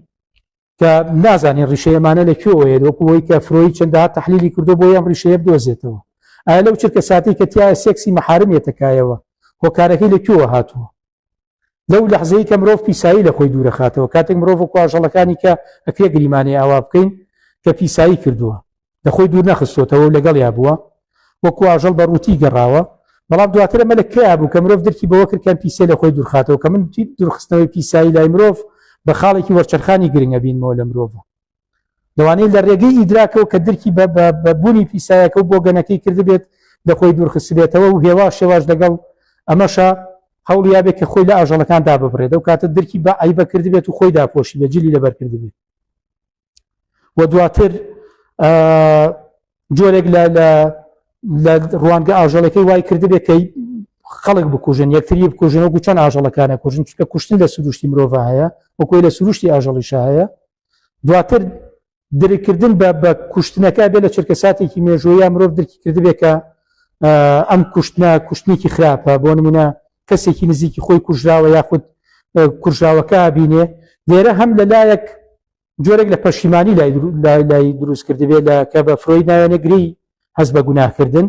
کە نازانین ڕیشەیەمانە لەکوێوەیە وەکوەوەی کە فرۆید چەندەها تەحلیلی کردو بۆ ئەم ڕیشەیە بدۆزێتەوە ئایا لەو چرکە ساتی کە تایە سێکسی مەحارمێتەکایەوە هۆکارەکەی لەکوێوە هاتووە لەو لەحزەیە کە مرۆڤ پیسایی لە خۆی دوورەخاتەوە کاتێک مرۆڤ وەکو ئاژەڵەکانی کە ئەکرێ گریمانەی ئاوا بکەین کە پیسایی کردووە لە خۆی دوور نەخستۆتەوە و لەگەڵ یا بووە وەکو ئاژەڵ بە ڕووتی گەڕاوە بەڵام دواتر ئەمە لە کیا بوو کە مرۆڤ دەرکی بەوە کردکان پیسە لە خۆی دوورخاتەوە کە من دوورخستنەوەی پیسایی لای مرۆڤ بە خاڵێکی وەرچەرخانی گرنگە بینمەوە لە مرۆڤ لەوانەیە لە ڕێگەی ئیدراکەوە کە دەرکی بە بوونی پیسایەکە و بۆ گەنەکەی کردبێت لە خۆی دوورخستبێتەوە و هێواش شێواش لەگەڵ ئەمەشە هەوڵیا بێت کە خۆی لە ئاژەڵەکان داببڕێت و کاتە دەرکی بە عیبە کردبێت و خۆی داپۆشی بێت جلی لەبەر کردبێت و دواتر جۆرێک لە ڕوانگە ئاژەڵەکەی وای کردبێت کە خەڵک بکوژن یەکتری بکوژن و چەند ئاژەڵەکانە کوژن چکە کوشتن لە سروشتی مرۆڤ هەیە وەکوی لە سروشتی ئاژەڵیش هەیە دواتر دەرکردن بە کوشتنەکە بێت لە چرکەساتێکی مێژوویە مرۆڤ دەرکی کردبێت کە ئەم کوشتنێکی خراپە بۆ نمونە کەسێکی نزیکی خۆی کوژراوە یاخود کوژراوەکە بینێ لێرە هەم لەلایەک جۆرێک لە پەشیمانی لای دروست کردبێت کە بە فرۆید ناوێنەگری هەست بە گوناهکردن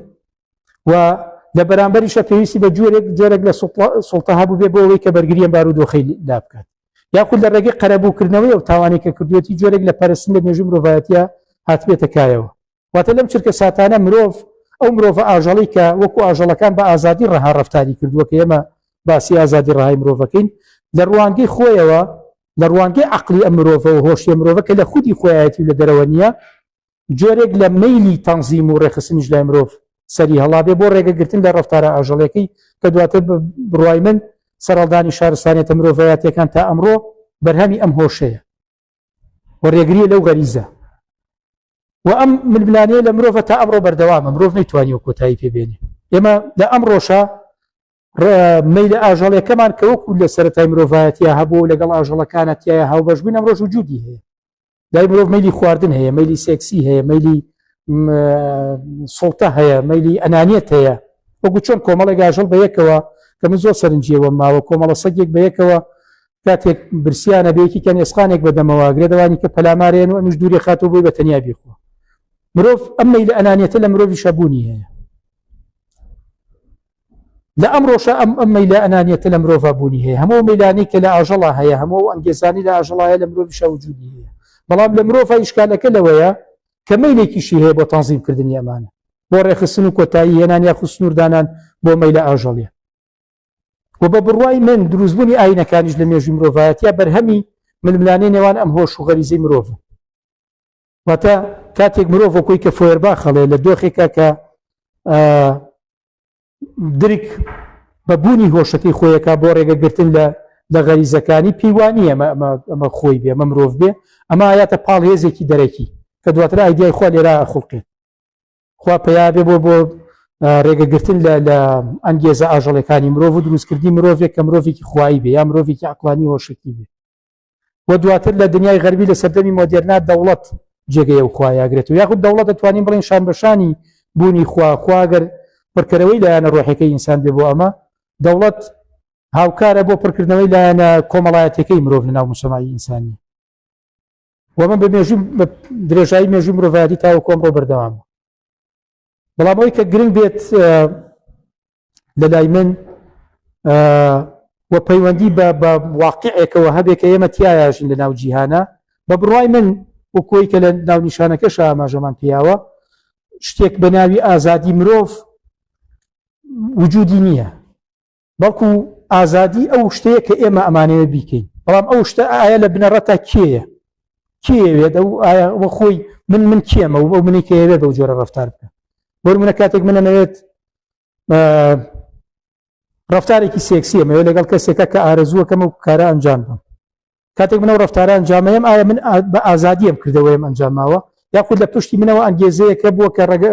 و لە بەرامبەریشە پێویستی بە جۆرێک لە سوڵتە هەبوو بێ بۆ ئەوەی کە بەرگریان بارودۆخەی لا بکات یاخود لە ڕێگەی قەرەبووکردنەوەی و تاوانی کە کردوێتی جۆرێک لە پەرستن لە مێژووی مرۆڤایەتیە هاتبێتە کایەوە واتە لەم چرکە ساتانە مرۆڤ ئەو مرۆڤە ئاژەڵی کە وەکو ئاژەڵەکان بە ئازادی ڕەها ڕەفتاری کردووە کە ئێمە باسی ئازادی ڕەهای مرۆڤەکەین لە ڕوانگەی خۆیەوە لە ڕوانگەی عەقلی ئەم مرۆڤە و هۆشیە مرۆڤە کە لە خودی خۆیەتی لە دەرەوە نییە جۆرێک لە مەیلی تەنزیم و ڕێخستنیش لای مرۆڤ سەری هەڵابێ بۆ ڕێگەگرتن لە ڕەفتارە ئاژەڵەکەی کە دواتر بڕوای من سەرەڵدانی شارستانیەتە مرۆڤایەتیەکان تا ئەمڕۆ بەرهەمی ئەم هۆشەیە و ڕێگریە لەو غەریزە و ئەم ململانەیە لە مرۆڤە تا ئەمڕۆ بەردەوامە مرۆڤ نەیتوانیوە کۆتایی پێبێنێ ئێمە لە ئەمڕۆشە مەیلە ئاژەڵەکەمان کە وەکو لە سەرەتای مرۆڤایەتیە هەبوو لەگەڵ ئاژەڵەکانە تایە هاوبەشبوون ئەمڕۆژ وجودی هەیە لای مرۆڤ مەیلی خواردن هەیە مەیلی سێکسی هەیە مەیلی سوڵتە هەیە مەیلی ئەنانیەت هەیە وەکو چۆن کۆمەڵێک ئاژەڵ بە یەکەوە کە من زۆر سەرنجیەوە ماوە کۆمەڵە سەگێک بە یەکەوە کاتێک برسیانە بەیەکی کەن ئێسقانێک بەدەمەواگرێ دەوانی کە پەلامارێن و ئەمیش دووری خاتەوە بۆی بە تەنیا بیخۆ مرۆڤ ئەم مەیلە ئەنانیەتە لە مرۆڤی شەبوونی هەیە لە ئەمڕۆشە ئەم مەیلە ئەنانیەتە لە مرۆڤ بوونی هەیە هەموو مەیلانی کە لە ئاژەڵا هەیە هەموو ئەنگێزانی لە ئاژەڵایە لە مرۆڤیشە وجودی هەیە بەڵام لە مرۆڤ ئیشکالەکە لەوەیە کە مەیلێکیشی هەیە بۆ تەنزیمکردنی ئەمانە بۆ ڕێخستن و کۆتایی هێنان یاخود سنووردانان بۆ مەیلە ئاژەڵیە و بە بڕوای من دروستبوونی ئاینەکانیش لە مێژووی مرۆڤایەتیە بەرهەمی ململانەی نێوان ئەم هۆش و غەریزەی مرۆڤ واتە کاتێک مرۆڤ وەکوی کە فۆیربا خەڵێ لە دۆخێکە کە درک بە بوونی هۆشەکەی خۆیەکە بۆ ڕێگەگرتن لە غەریزەکانی پەیوانی ئەمە خۆی بێ ئەمە مرۆڤ بێ ئەمە ئاياتە پاڵهێزێکی دەرەکی کە دواتر ئایدیای خوا لێرە خوڵقێت خوا پیا بێ بۆ ڕێگەگرتن لە ئەنگێزە ئاژەڵەکانی مرۆڤ و دروستکردنی مرۆڤێک کە مرۆڤێکی خوایی بێ یا مرۆڤێکی عەقلانی هۆشکی بێ و دواتر لە دنیای غەربی لە سەردەمی مۆدێرنا دەوڵەت جێگەیە و خوایەگرێت و یاخود دەوڵەت دەتوانین بڵێن شان بەشانی بوونی خواگەر پڕکەرەوەی لایەنە ڕۆحەکەی ئینسان بێ بۆ ئەمە دەوڵەت هاوکارە بۆ پڕکردنەوەی لایەنە کۆمەڵایەتەکەی مرۆڤ لەناو مجتەمەعی ئینسانی و من بە درێژایی مێژووی مرۆڤایەتی تاوە کۆمڕۆ بەردەوام بەڵام ئەوەی کە گرنگ بێت لەلای من و پەیوەندی بە واقعێکەوە هەبێت کە ئێمە تیایژین لە ناو جیهانە بە بڕوای من وەکۆی کە لە ناو نیشانەکەش ئاماژەمان پیاوە شتێک بە ناوی ئازادی مرۆڤ وجودی نییە بەڵکو ئازادی ئەو شتەیە کە ئێمە ئەمانەوە بیکەین بەڵام ئەو شتە ئایا لە بنەڕەتە کێوێت ئەو خۆی من کێمە و ئەو منی کەوێت بەو جۆرە ڕەفتار بکە بۆ منە کاتێک منەوێت ڕەفتارێکی سێکسیە مەوێت لەگەڵ کەسێکە کە ئارەزووەکەم و کارە ئەنجام بم کاتێک منەوە ڕەفتارە ئەنجامەیەم ئایا من بە ئازادیم کردەوەیم ئەنجاماوە یاخود لە پشتی منەوە ئەنگێزەیەکە بووە کە ڕێگە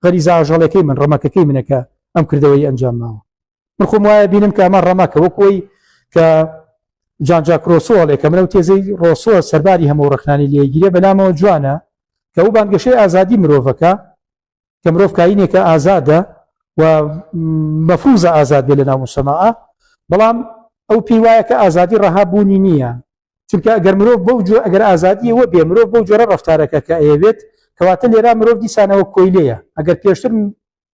غەریزە ئاژەڵەکەی من ڕەمەکەکەی منەکە ئەم کردەوەی ئەنجاماوە من خۆم وایە بینم کە ئەمە ڕەمەکە وەکۆی کە جان جاک ڕۆسۆڵێک کە منەو تێزەی ڕۆسۆ سەرباری هەموو ڕەخنانی لێگیرێ بەلامەوە جوانە کە ئەو بانگەشەی ئازادی مرۆڤەکە کە مرۆڤ کاینێکە ئازادە و مەفروزە ئازاد بێ لە ناو مجتەمەعە بەڵام ئەو پێی وایە کە ئازادی ڕەهابوونی نییە چونکە ئەگەر مرۆڤ بەو ئەگەر ئازادیەوە بێ مرۆڤ بەو جۆرە ڕەفتارەکە کە ئەیەوێت کەواتە لێرە مرۆڤ دیسانەوە کۆیلەیە ئەگەر پێشتر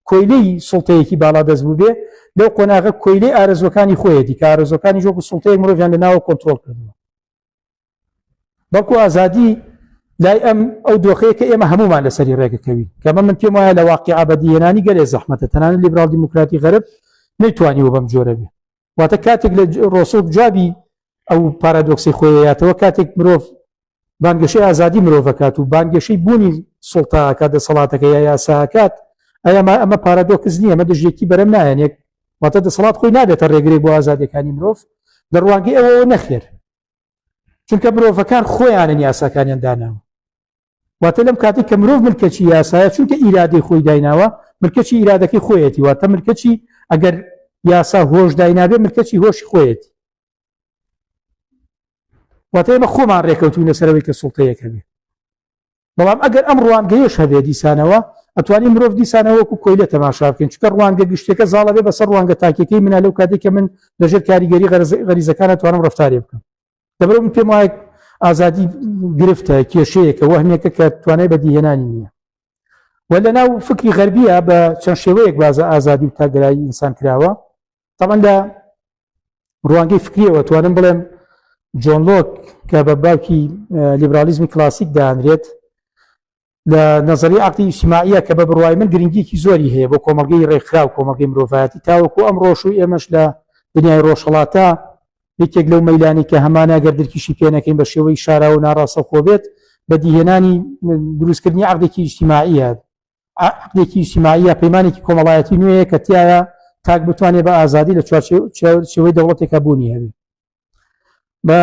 کۆیلەی سوڵتەیەکی باڵا دەست بوو بێ لەو قۆناغە کۆیلەی ئارەزوەکانی خۆیەتی کە ئارەزوەکانی ژۆک و سوڵتەیەک مرۆڤیان لە ناوە کۆنترۆڵ کردووە بەڵکو ئازادی لای ئەو دۆخەیە کە ئێمە هەمومان لەسەری ڕێگەکەوی کەمە من پێم وایە لە واقعە بەدیهێنانی گەلێ زەحمەتە تەنانەت لیبرال دیموکراتی غەرب نەیتوانیوە بەم جۆرە بێ واتە کاتێک لە ڕۆسڵ جوابی ئەو پارادۆکسی خۆیەتەوە کاتێک مرۆڤ بانگەشەی ئازادی مرۆڤەکات و بانگەشەی بوونی سوڵتاکات دەسەڵاتەکە یا یاساکات ئەمە پارادۆکس نییە ئەمە دژێکی بەرەم نایەنێک واتە دەسەڵات خۆی نادێتە ڕێگرێ بۆ ئازادیەکانی مرۆڤ لە ڕوانگەی ئەوەوە نەخێر چونکە مرۆڤەکان خۆیانن یاساکانیان داناوە واتە لەم کاتێک کە مرۆڤ ملکەچی یاسایە چونکە ئیرادەی خۆی دایناوە ملکەچی ئیرادەکەی خۆیەتی واتە ملکەچی ئەگەر یاسا هۆش داینابێ ملکەچی هۆشی خۆیەتی واتە ئێمە خۆمان ڕێکەوتوین لەسەرەوەی کە سوڵتەیەکە بێ بەڵام ئەگەر ئەم ڕوانگەیەش هەبێ دیسانەوە ئەتوانین مرۆڤ دیسانەوەکو کۆیلە تەماشا بکەین چونکە ڕوانگە گشتەکە زاڵە بێ بەسەر ڕوانگە تاکێکەی منە لەو کاتێک کە من لەژێر کاریگەری غەریزەکان ئەتوانم ڕەفتارێ بکەم دەبەرەوە من پێم وایە ئازادی گرفتە کێشەیەکە وەهمێکە کە توانای بەدیهێنانی نییە و لە ناو فکری غەربیە بە چەند شێوەیەک بازە ئازادی و تاگەرایی ئینسان کراوە تەمەن لە ڕوانگەی فکریەوە توانم بڵێم جۆن لۆک کە بە باوکی لیبرالیزمی کلاسیک دانرێت لە نظری عقلی اجتماعیە کە بە بڕوای من گرنگیکی زۆری هەیە بۆ کۆمەلگەی ڕێکخرا و کۆمەلگەی مرۆڤایەتی تاوەکو ئەم ڕۆژووی ئێمەش لە دنیای ڕۆژهەڵاتە یەکێک لەو مەیلانی کە هەمانە گەردرکیشی پێنەکەین بە شێوەی شارا و ناڕاستە خۆ بێت بەدیهێنانی دروستکردنی عقدێکی اجتماعیە عقدێکی اجتماعیە پەیمانێکی کۆمەڵایەتی نوێیە کە تایە تاک بتوانێت بە ئازادی لە چێوەی دەوڵەتێکە بوونی هەبێت بە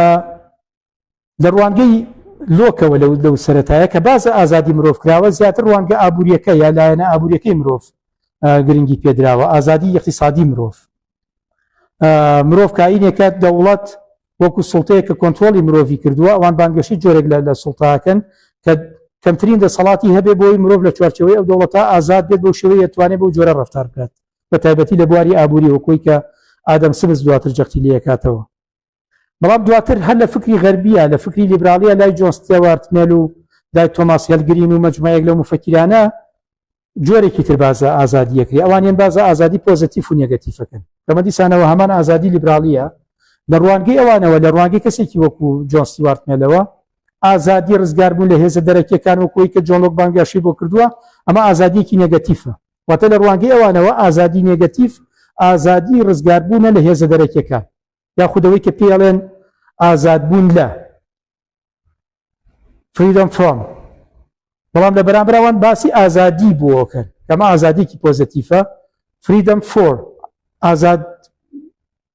لە ڕوانگەی لۆکەوە لەو سەرەتایە کە بازە ئازادی مرۆڤ کراوە زیاتر ڕوانگە ئابوووریەکە یا لایەنە ئابوووریەکەی مرۆڤ گرنگی پێدراوە ئازادی اقتصادی مرۆڤ کاینێکە دەوڵەت وەکو سوڵتەیە کە کۆنتترۆلی مرۆڤی کردووە ئەوان بانگەشی جۆرێک لە سوڵتاکەن کە کەمترین دەسەڵاتی هەبێ بۆی مرۆڤ لە چوارچەوەی ئەو دەوڵەتە ئازاد بێت بۆ شێوەی ئەتوانێت بۆ جۆرە ڕەفتار بکات بە تایبەتی لە بواری ئابووری وەکوی کە ئادەم سمز دواتر جەختی لێکاتەوە بەڵام دواتر هەر لە فکری غەربیە لە فکری لیبرالیە لای جۆن ستیوارت میل و لای تۆماس هێلگرین و مەجموعەیەک لەو مفەکرانە جۆرێکی تر بازە ئازادیەکری ئەوانیان بازە ئازادی پۆزتیف و نێگەتیفەکەن کەمە دیسانەوە هەمان ئازادی لیبرالیە لە ڕوانگەی ئەوانەوە لە ڕوانگەی کەسێکی وەکو جۆن ستیوارت میلەوە ئازادی ڕزگاربوون لە هێزە دەرەکیەکان وەکوی کە جۆن لۆک بانگاشی بۆ کردووە ئەمە ئازادیەکی نێگەتیفە واتە لە ڕوانگەی ئەوانەوە ئازادی نێگەتیف ئازادی ڕزگاربوونە لە هێزە دەرەکیەکان یاخودەوەی کە پێڵێن ئازادبوون لە فریدم فرۆم بەڵام لە بەرامبەرەوەن باسی ئازادی بووەکەن کەمە ئازادیکی پۆزتیفە فریدم فۆر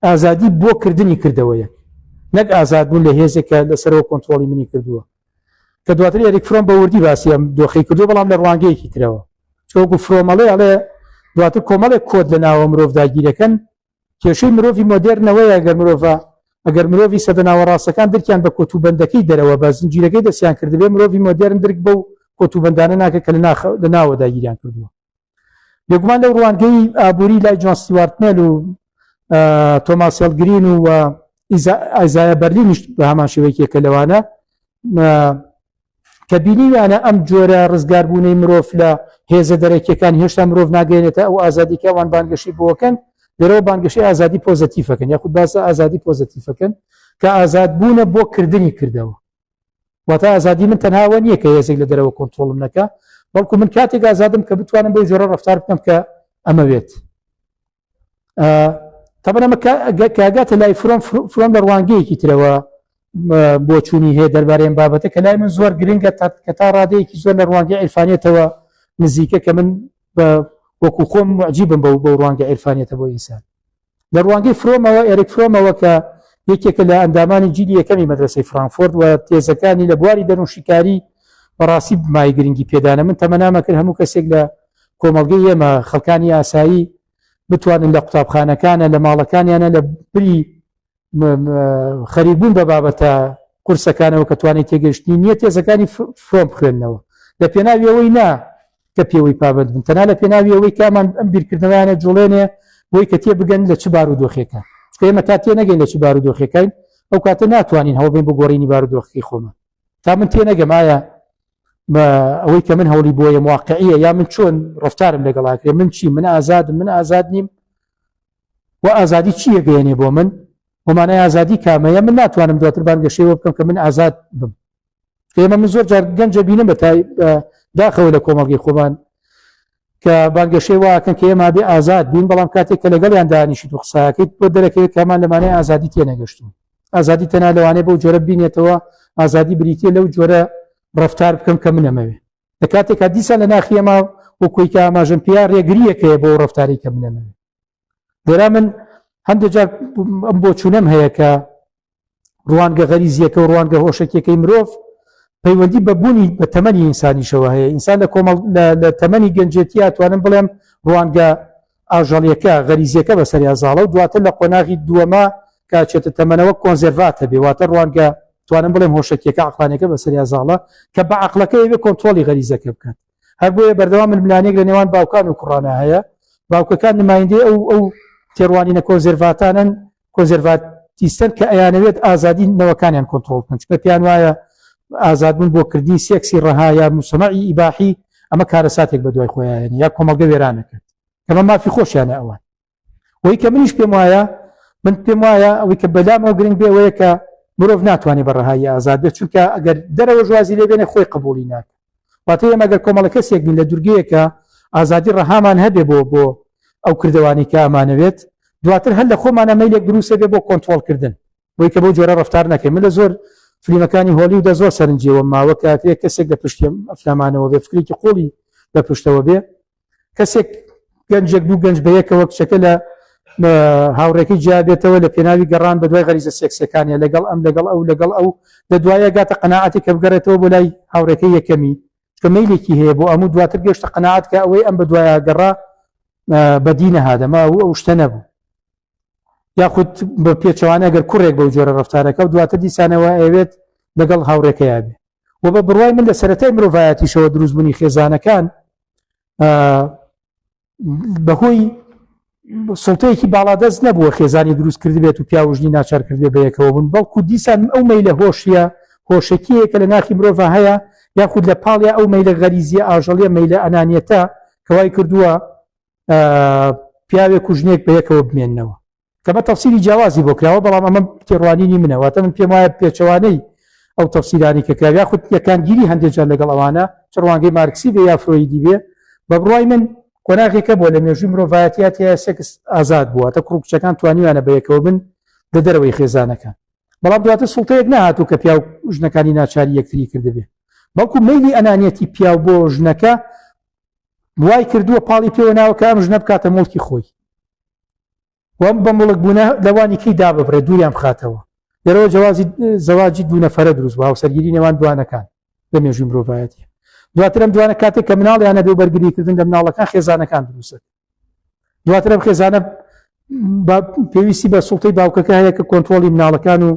ئازادی بۆ کردنی کردەوەیە نەک ئازادبوون لە هێزێکە لەسەرەوە کۆنتترۆلی منی کردووە کە دواتر ئەریک فرۆم بە وردی باسی ئەم دۆخی کردو بەڵام لە ڕوانگەیەکی ترەوە چۆکو فرۆمەڵێ ئەڵێ دواتر کۆمەڵێک کۆد لە ناوە مرۆڤ داگیرەکەن کێشەی مرۆڤی مۆدێرنەوەی ئەگەر مرۆڤی سەدەناوە ڕاستەکان دەرکیان بە کۆتوبەندەکەی دەرەوە بە زنجیرەکەی دەستیان کردبێ مرۆڤی مۆدێرن درک بەو کۆتوبەندانە ناکە کە لە ناوە داگیریان کردووە بێگومان لەو ڕوانگەی ئابووری لای جۆن ستیوارت میل و تۆماس هێلگرین و ئایزایە بەرلینیش بە هەمان شێوەیەکێکە لەوانە کە بینیوانە ئەم جۆرە ڕزگاربوونەی مرۆڤ لە هێزە دەرەکیەکان هێشتا مرۆڤ ناگەێنێتە ئەو ئازادیکەوان بانگەشی بۆکەن لێرەوە بانگەشەی ئازادی پۆزتیفەکەن یاخود باسە ئازادی پۆزتیفەکەن کە ئازادبوونە بۆ کردنی کردەوە واتە ئازادی من تەنهاوە نییە کە هێزێک لە دەرەوە کۆنتترۆڵم نەکە بەڵکو من کاتێک ئازادم کە بتوانم بەو جۆرە ڕەفتار بکەم کە ئەمە بێت تەبەن ئەمە کاگاتە لای فرۆم لە ڕوانگەیەکی ترەوە بۆ چوونی هەیە دەربارەی بابەتە کە لای من زۆر گرنگە کە تا ڕادەیەکی زۆر لە ڕوانگەی عیرفانیەتەوە نزیکە کە من وەکو خۆم معجیبم بە ڕوانگە عیرفانیەتە بۆ ئینسان لە ڕوانگەی فرۆمەوە ئێریک فرۆمەوە کە یەکێکە لە ئەندامانی جیلی یەکەمی مەدرسەی فرانکفورت و تێزەکانی لە بواری دەنوشیکاری بەڕاستی مای گرنگی پێدانە من تەمەنامە کرد هەموو کەسێک لە کۆمەڵگەی ئێمە خەڵکانی ئاسایی بتوانن لە قوتابخانەکانە لە ماڵەکانیانە لە بری خەریبوون بە بابەتە قورسەکانەوە کە توانێت تێگەشتنی نییە تێزەکانی فرۆم بخوێننەوە لە پێناوی ئەوەی نا کە پێوەی پابند بن تەنها لە پێناوی ئەوەی کامان ئەم بیرکردنەوەیانە جوڵێنێ بۆی کە تێ بگەن لە چ بارودۆخێکە ئێمە تا تێ نەگەین لە چ بارودۆخەکەین ئەو کاتە ناتوانین هەوڵ بین بۆ گۆڕینی بارودۆخەکەی خۆمان تا من تێ نەگەم ئایا ئەوەی کە من هەوڵی بۆیە واقعیە یا من چۆن ڕفتارم لەگەڵاکرێ من چی من ئازادم من ئازاد نیم و ئازادی چی یەگەیەنێ بۆ من ومانای ئازادی کامەیە من ناتوانم دواتر بانگەشەیەوە بکەم کە من ئازاد بم ئێمە من زۆر جار گەنجە بینم بە داخەوە لە کۆمەڵگەی خۆمان کە بانگەشەی واکەن کە ئێمە بێ ئازاد بین بەڵام کاتێک کە لەگەڵیان دانیشت و قساکەیت بۆ دەرەکەوێت کامان لەمانەیە ئازادی تێنەگەشتون ئازادی تەنها لەوانەیە بەو جۆرە بینێتەوە ئازادی بریتە لەو جۆرە ڕەفتار بکەم کە منەمەوێ لە کاتێکا دیسان لە ناخی ئێمە وەکوی کە ئاماژەم پیا ڕێگریەکەیە بۆ ڕەفتاری کە منەمەوێ لێرا من هەندێک جار ئەم بۆ چوونەم هەیە کە ڕوانگە غەریزیەکە و ڕوانگە هۆشەکیەکەی مرۆڤ پەیوەندی بەبوونی بە تەمەنی ئینسانیشەوە هەیە ئینسان لە تەمەنی گەنجێتی توانم بڵێم ڕوانگە ئاژەڵیەکە غەریزیەکە بەسەریا زاڵە و دواتر لە قۆناغی دووەمە کاچێتە تەمەنەوە کۆنزێڤاتە بێ واتە ڕوانگە توانم بڵێم هۆشەکیەکە عقلانەکە بەسەریا زاڵە کە بە عقلەکە بێ کۆنترۆلی غەریزەکە بکات هەر بۆیە بەردەوام ململانێک لە نێوان باوکان و کوڕانە هەیە باوکەکان نمایندەی ئەو تێڕوانینە کۆنزێڤاتانن کۆنزێڤاتیستن کە ئەیانەوێت ئازادی نەوەکانیان کۆنترۆل بکەن چکە پیان وایە ئازادبوون بۆ کردی سێکسی ڕەها یا موسەمەعی ئیباحی ئەمە کارە ساتێک بە دوای خۆیان یا کۆمەڵگە وێرانەکەت کەمە مافی خۆشیانە ئەوان وەی کە منیش پێم وایە من پێم وایە ئەوەی کە بەلامەوە گرنگ بێ ئەوەیە کە مرۆڤ ناتوانێت بە ڕەهایی ئازاد بێت چونکە ئەگەر دەرەوە ژوازی لێ بێنێ خۆی قبولی ناکە واتە ئێمە ئەگەر کۆمەڵە کەسێک بین لە دوورگەیەکە ئازادی ڕەهامان هەبێ بۆ ئەو کردوانی کە ئەمانەوێت دواتر هەر لە خۆمانە مەیلێک دروستە بێ بۆ کۆنترۆڵکردن وەی کە بۆ جۆرە ڕەفتار نەکەین من لە زۆر فیلمەکانی هۆلیوودە زۆر سەرنجیەوە ماوە کاتێک کەسێک لە پشتی ئەفلامانەوە بێ فکرێکی قوڵی لە پشتەوە بێ کەسێک گەنجێک دوو گەنج بە یەکەوە کچەکە لە هاوڕێکی جیابێتەوە لە پێناوی گەڕان بە دوای غەریزە سێکسەکانیە لەگەڵ ئەم لەگەڵ ئەو لە دوایە گاتە قەناعەتی کە بگەڕێتەوە بۆ لای هاوڕێکەی یەکەمی کە مەیلێکی هەیە بۆ ئەموو دواتر گەشتە قەناعەت کە ئەوەی ئەم بە دوایە گەڕا بەدی نەهادەما ئەو شتە نەبوو یاخود بە پێچەوانە ئەگەر کوڕێک بەو جۆرە ڕەفتارەکە و دواتر دیسانەوە ئەوێت لەگەڵ هاوڕێکەیە بێ و بە بڕوای من لە سەرەتای مرۆڤایەتیشەوە دروستبوونی خێزانەکان بەهۆی سڵتەیەکی باڵادەست نەبووە خێزانی دروست کرد بێت و پیاوژنی ناچار کرد بێ بە یەکەوە بوون بەڵکو دیسان ئەو مەیلە هۆشیە هۆشەکیەکە لە ناخی مرۆڤ هەیە یاخود لە پاڵیا ئەو مەیلە غەریزیە ئاژەڵیە مەیلە ئەنانیەتە کەوای کردووە پیاوێک و ژنێک بە یەکەوە بمێننەوە کە بە تەفسیری جیاوازی بۆ کراوە بەڵام ئەمە تێڕوانینی منەوەتە من پێم وایە پێچەوانەی ئەو تەفسیرانی کە کراوە یاخود یەکانگیری هەندێک جار لەگەڵ ئەوانە چ ڕوانگەی مارکسی بێ یا فرۆیدی بێ بە بڕوای من قۆناغێکە بۆ لە مێژووی مرۆڤایەتیات هەیە سێکس ئازاد بووە تە کوڕ کچەکان توانیوانە بە یەکەوە بن لە دەرەوەی خێزانەکان بەڵام دواتر سڵتەیەک نهاتوو کە پیا و ژنەکانی ناچاری یەکتری کردبێ بەڵکو مەیلی ئەنانیەتی پیا بۆ ژنەکە وای کردووە پاڵی پێوە ناوە کە ئەم ژنە بکاتە مڵکی خۆی وەم بە مڵک بوونە لەوانی کەی داببڕێ دووریان بخاتەوە لەرەوە زەواجی دوو نەفەرە دروست بووە هاوسەرگیری نێوان دوانەکان لە مێژووی مرۆڤایەتی دواتر ئەم دوانە کاتێک کە مناڵیانە بێ بەرگریکردن لە مناڵەکان خێزانەکان دروستە دواتر ئەم خێزانە پێویستی بە سوڵتەی باوکەکە هەیە کە کۆنترۆلی مناڵەکان و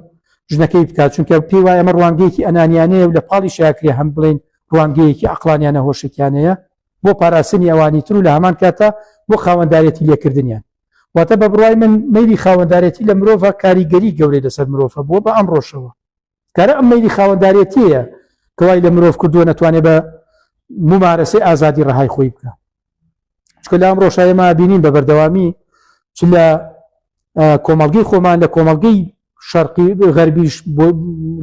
ژنەکەی بکات چونکە پێی وایە ئەمە ڕوانگەیەکی ئەنانیانەیە و لە پاڵی شاکرێ هەم بڵێن ڕوانگەیەکی عەقلانیانە هۆشێکیانەیە بۆ پاراستنی ئەوانی تر و لە هەمان کاتە بۆ خاوەندارێتی لێکردنیان واتە بە بڕوای من مەیلی خاوەندارێتی لە مرۆڤە کاریگەری گەورەی لەسەر مرۆڤە بۆ بە ئەمڕۆشەوە کارە ئەم مەیلی خاوەندارێتیە کەوای لە مرۆڤ کردووە نەتوانێت بە ممارەسەی ئازادی ڕەهای خۆی بکە چکە لە ئەمڕۆ شایەمە بینین بە بەردەوامی چ لە کۆمەڵگەی خۆمان لە کۆمەڵگەی شەرقی غەربیش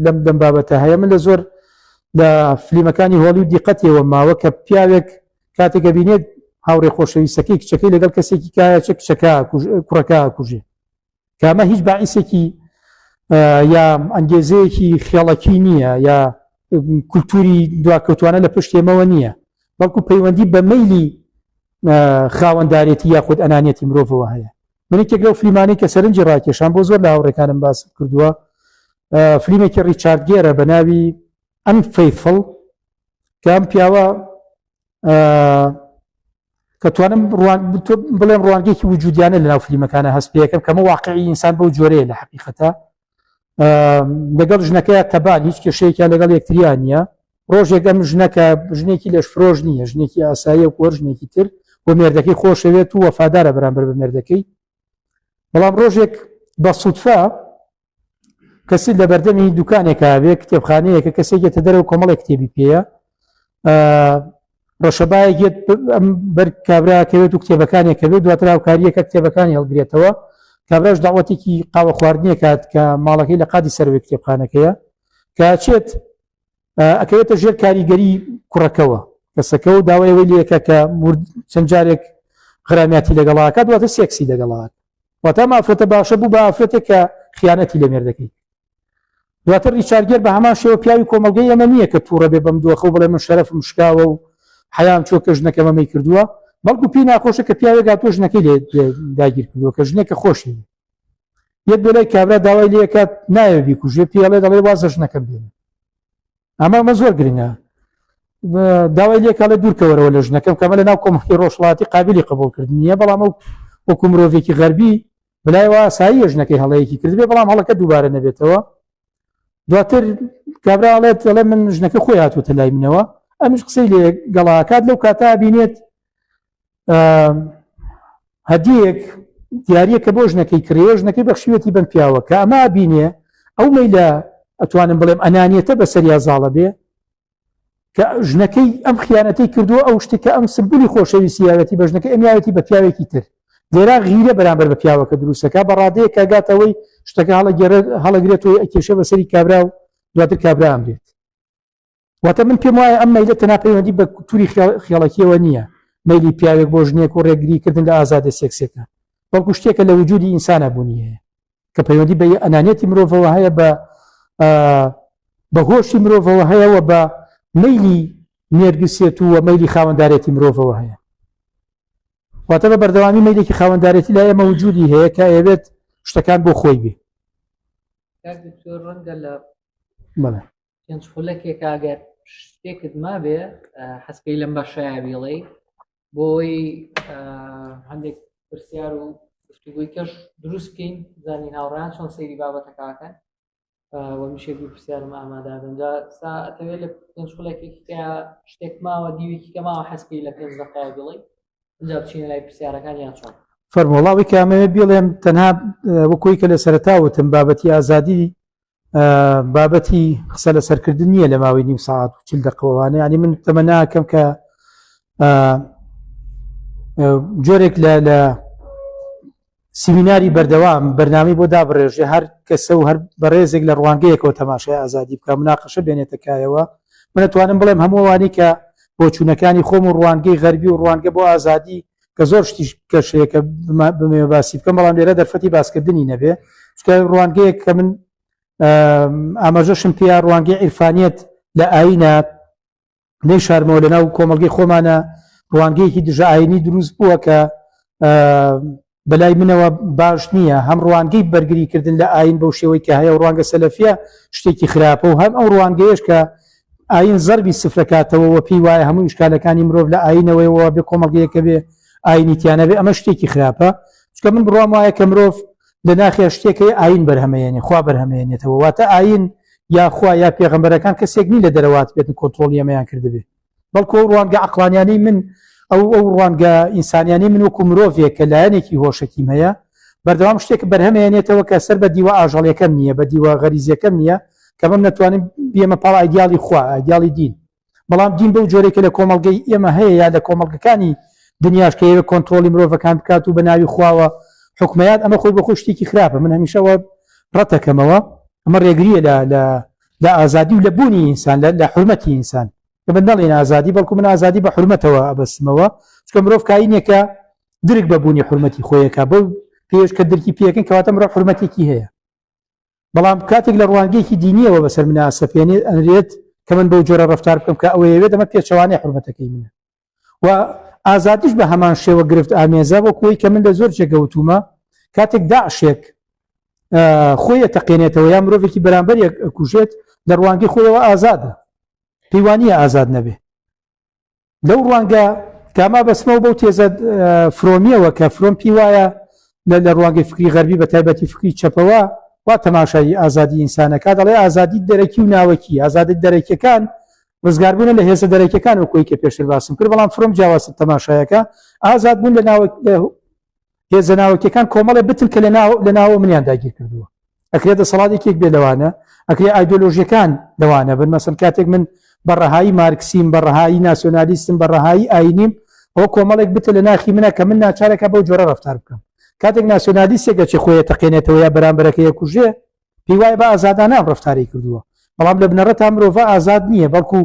لەم بابەتە هەیە من لە زۆر لە فلیمەکانی هۆلیوود دیقەتیەوە ماوە کە پیاوێک کاتێکە بینێت هاوڕێ خۆشەویستەکەی کچەکەی لەگەڵ کەسێکی کایە چ کچەکە کوڕەکە کوژێ کامە هیچ باعیسێکی یا ئەنگێزەیەکی خێڵەکی نییە یا کولتوری دواکەوتوانە لە پشتێمەوە نییە بەڵکو پەیوەندی بە مەیلی خاوەندارێتی یاخود ئەنانیەتی مرۆڤەوە هەیە منێکێک لەو فلیمانی کە سەرنجی ڕاکێشان بۆ زۆر لە هاوڕێکانم باس کردووە فلیمێکی ڕیچارد گێرە بە ناوی ئەنفەیتفڵ کە ئەم پیاوە کە توانم بڵێم ڕوانگەیەکی وجودیانە لە ناو فلیمەکانە هەست پێەکەم کەمە واقعی ئینسان بەو جۆرەیە لە حەقیقەتە لەگەڵ ژنەکەی تەبان هیچ کێشەیەکیان لەگەڵ یەکتریان نییە ڕۆژێک ئەم ژنەکە ژنێکی لەش فرۆژ نییە ژنێکی ئاسایی و کۆر ژنێکی تر بۆ مێردەکەی خۆشەوێت و وەفادارە بەرامبەر بە مێردەکەی بەڵام ڕۆژێک بە سوودفا کەسی لە بەردەمی دوکانێکە بێ کتێبخانەیەکە کەسێکێتە دەرەوە کۆمەڵێک کتێبی پێەیە ڕەشەبایەکێت بەر کابراکەوێت و کتێبەکانێکە بێت دواتر هاوکاریەکە کتێبەکانی هەڵگرێتەوە کابراش داوەتێکی قاوە خواردنیە کات کە ماڵەکەی لە قادی سەروەی کتێبخانەکەیە کاچێت ئەکەوێتە ژێر کاریگەری کوڕەکەەوە کەسەکە و داوایەوەی لەکە کە چەند جارێک غرامیاتی لەگەڵاکات دواتە سێکسی لەگەڵات واتە ئافرەتە باشە بوو بە ئافرەتێک کە خیانەتی لە مێردەکەی دواتر ریچارگەر بە هەمان شێوە پیاوی کۆمەلگەی ئەمە نییە کە تووڕە بێ بەم دۆخە و بڵێ من شەرەفم شکاوە و حەیام چۆ کە ژنەکە مەمەی کردووە بەڵکو پێی ناخۆشە کە پیاوێک گاتۆ ژنەکەی لێ داگیر کردووە کە ژنێکە خۆشی یەک بێلای کابرا داوای لێکات نایە بیکوژێ پێڵێ دەڵێ وازە ژنەکەم بێنە ئەمە زۆر گرنگە داوای لێکاڵێ دوورکەوەرەوە لە ژنەکەم کەمە لە ناو کۆمەڵی ڕۆژڵاتی قابلی قبولکردن نییە بەڵام وەکو مرۆڤێکی غەربی بلایەوە ئاسایی ژنەکەی هەڵەیەکی کردبێ بەڵام هەڵەکە دووبارە نەبێتەوە دواتر کابرا ئەڵێت دەڵێ من ژنەکە خۆی هاتووەتە لای منەوە ئەمیش قسەی لێ گەڵاکات لەو کاتا بینێت هەدیەک دیارە کە بۆ ژنەکەی کڕێ ژنەکەی بەخشیوەتی بەم پیاوە کە ئەما بینێ ئەو مەیلە ئەتوانم بڵێم ئەنانیەتە بەسەریا زاڵە بێ کە ژنەکەی ئەم خیانەتەی کردووە ئەو شتێکە ئەم سمبولی خۆشەویستیاوەتی بە ژنەکە ئەمیاوەتی بە پیاوێکی تر لێرا غیرە بەرامبەر بە پیاوەکە دروستەکە بەڕادەیە کاگاتەوەی شتەکە هەڵەگرێتەوەی ئەکێشە بەسەری کابرا و دواتر کابرا ئەمرێت واتە من پێم وایە ئەم مەیلە تەناپەیوەندی بە تووری خیاڵەکیەوە نییە مەیلی پیاوێک بۆ ژنێک و ڕێگریکردن لە ئازادە سێکسەکە بەڵکو شتێکە لە وجودی ئینسانە بوونی هەیە کە پەیوەندی بە ئەنانێتی مرۆڤەوە هەیە بە هۆشی مرۆڤەوە هەیەەوە بە مەیلی نێرگسێت و مەیلی خاوەنددارێتی مرۆڤەوە هەیە واتە بە بەردەوامی مەیلێکی خاوەنددارێتی لای ئەمە وجودی هەیە کە ئەوێت شتەکان بۆ خۆی بێ ڕەنگە لە پێنج خولەکێک ئاگەر شتێکت ما بێ حەسپەی لەم بەشایە بێڵێ بۆی هەندێک پرسیار و گفتوگوی کەش دروست بکەین زانین هاوڕیان چۆن سەیری بابەتەکەکەن وەمیشێکی پرسیارم ئامادابنجا سا ئەتەوێت لە پێنج خولەکێکە شتێک ماوە دیوێکی کە ماوە حەسپەی لە پێنج دەقایق بڵێ اینجا بچینە لای پرسیارەکان یان چۆن فەرموڵاوی کە ئەمەوێ بڵێم تەنها وەکوی کە لە سەرەتاوتم بابەتی ئازادی بابەتی قسە لە سەرکردن نییە لە ماوەی نیم ساعت و 40 دقیقەوانە ینی من تەمە ناکەم کە جۆرێک لە سیمیناری بەردەوام بەرنامی بۆ دابڕێژێ هەر کەسە و هەر بەڕێزێک لە ڕوانگەیەکەوە تەماشای ئازادی بکە مناقەشە بێنێتەکایەوە من دەتوانم بڵێم هەمووانی کە بۆ چوونەکانی خۆم و ڕوانگەی غەربی و ڕوانگە بۆ ئازادی کە زۆر شتی کەشەیەکە بمێ باسی بکەم بەڵام لێرە دەرفەتی باسکردنی نەبێ چکە ڕوانگەیەک کە من ئاماژەشم پێیا ڕوانگەی عیرفانیەت لە ئاینە نەی شارمەوە لە ناو کۆمەڵگەی خۆمانە ڕوانگەیەکی دژە ئاینی دروست بووە کە بەلای منەوە باش نییە هەم ڕوانگەی بەرگریکردن لە ئاین بەو شێوەی کە هەیە ڕوانگە سەلەفیە شتێکی خراپە و هەم ئەو ڕوانگەیەش کە ئاین زەربی سفرەکاتەوە پێی وایە هەموو ئیشکالەکانی مرۆڤ لە ئاینەوەیەوە بێ کۆمەڵگەیەکە بێ ئاینیتیانە بێ ئەمە شتێکی خراپە چکە من بڕوام وایە کە مرۆڤ لە ناخێ شتێکی ئاین بەرهەمەیەنێ خوا بەرهەمەیەنێتەوە واتە ئاین یاخوا یا پێغەمبەرەکان کەسێک نی لە دەرەوات بێتن کۆنتڕۆڵی ئەمەیان کردبێ بەڵکو ڕوانگە عەقلانیانەی من ئەو ڕوانگە ئینسانیانی من وەکو مرۆڤێک کە لایەنێکی هۆشەکیم هەیە بەردەوام شتێک بەرهەمەیەنێتەوە کە سەر بە دیوە ئاژەڵیەکەم نییە بە دیوە غەریزیەکەم نییە کە من نەتوانم بێمە پاڵ ئایدیاڵی خوا ئایدیاڵی دین بەڵام دین بەو جۆرێکە لە کۆمەڵگەی ئێمە هەیە یا لە کۆمەڵگەکانی دنیاش کە ئێوە کۆنتڕۆلی مرۆڤەکان بکات و بە ناوی خواوە حکومەیات ئەمە خۆی بە خۆی شتێکی خراپە من هەمیشەوە ڕەتەکەمەوە ئەمە ڕێگریە لە ئازادی و لە بوونی ئینسان لە حرمەتی ئینسان کە من نەڵێن ئازادی بەڵکو من ئازادی بە حرمەتەوە ئەبەستمەوە چکە مرۆڤ کاینێکە درک بە بوونی حرمەتی خۆیەکە بەو پێش کە درکی پێکەن کەواتە مرۆڤ حرمەتێکی هەیە بەڵام کاتێک لە ڕوانگەیەکی دینیەوە بەسەر منە ئاسەپێنێت ئەنرێت کە من بەو جۆرە ڕەفتار بکەم کە ئەوەیەوێت ئەمە پێچەوانەی حرمەتەکەی منە و ئازادیش بە هەمان شێوە گرفت ئامێزە بۆ کۆی کە من لە زۆر جێگەوتومە کاتێک داعشێک خۆی تەقێنێتەوە یا مرۆڤێکی بەرامبەر کوژێت لە ڕوانگەی خۆیەوە ئازادە پەیوانیە ئازاد نەبێ لەو ڕوانگە کاما بەسمە و بەو تێزە فرۆمیەوە کە فرۆم پێی وایە لە ڕوانگەی فکری غەربی بە تایبەتی فکری چەپەوە وا تەماشای ئازادی ئینسانەکە دەڵێ ئازادی دەرەکی و ناوەکی ئازادی دەرەکیەکان ڕزگاربوون لە هێزە دەرەکیەکان و کۆی کە پێشتر باسم کرد بەڵام فرۆم جیاوازە تەماشایەکە ئازاد بوون لە هێزە ناوەکیەکان کۆمەڵێ بتن کە لە ناوە منیان داگیر کردووە ئەکرێت دەسەڵاتێکێک بێ لەوانە ئەکرێ ئایدۆلۆژیەکان لەوانە بن مەسەن کاتێک من بەڕەهایی مارکسیم بەڕەهایی ناسیۆنالیستم بەڕەهایی ئاینیم ئەوە کۆمەڵێک بتە لە ناخی منە کە من ناچارەکە بەو جۆرە ڕەفتار بکەم کاتێک ناسیۆنالیستێکە چی خۆیە تەقێنێتەوە یا بەرامبەرەکە یەکوژێ پێی وایە بە ئازادانە ڕەفتاری کردووە بەڵام لە بنەڕەت تا مرۆڤ ئازاد نییە بەڵکو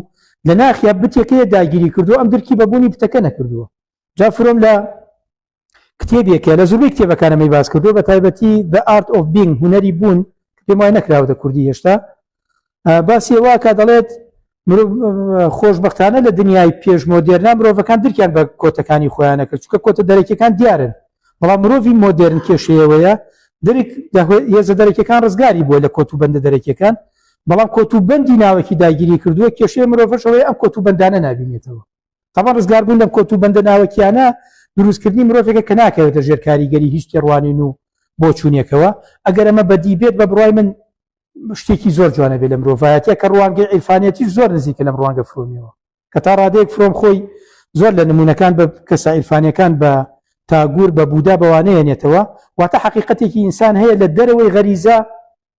لە ناخیا بتێکەیە داگیری کردو ئەم درکی بەبوونی بتەکە نەکردووە جا فرۆم لە کتێبێکە لە زۆربەی کتێبەکانەمەی باس کردو بە تایبەتی The Art of Being هونەری بوون پێم وای نەکراوەتە کوردی هێشتا باسی واکە دەڵێت خۆشبەختانە لە دنیای پێش مۆدێرنا مرۆڤەکان درکیان بە کۆتەکانی خۆیانە کرد چونکە کۆتە دەرەکیەکان دیارن بەڵام مرۆڤی مۆدێرن کێشەیەوەیە هێزە دەرەکیەکان ڕزگاری بووە لە کۆتوبەندە دەرەکیەکان بەڵام کۆتوبەندی ناوەکی داگیری کردووە کێشەیە مرۆڤەشەوەی ئەم کۆتوبەندانە نبینێتەوە تاوان ڕزگاربوون لەم کۆتوبەندە ناوەکیانە دروستکردنی مرۆڤێکە کە ناکەوێتە ژێر کاریگەری هیچ تێڕوانین و بۆ چوونێکەوە ئەگەر ئەمە بەدی بێت بە بڕای من شتێکی زۆر جوانە بێت لە مرۆڤایەتە کە ڕوانگەی عیرفانەتی زۆر نزیکە لەم ڕوانگە فرۆمیەوە کە تا ڕادەیەک فرۆم خۆی زۆر لە نمونونەکان بە کەسە عیرفانیەکان بە تاگور بە بوودا بەوانەیە نێتەوە واتە حقیقەتێکی ئینسان هەیە لە دەرەوەی غەریزە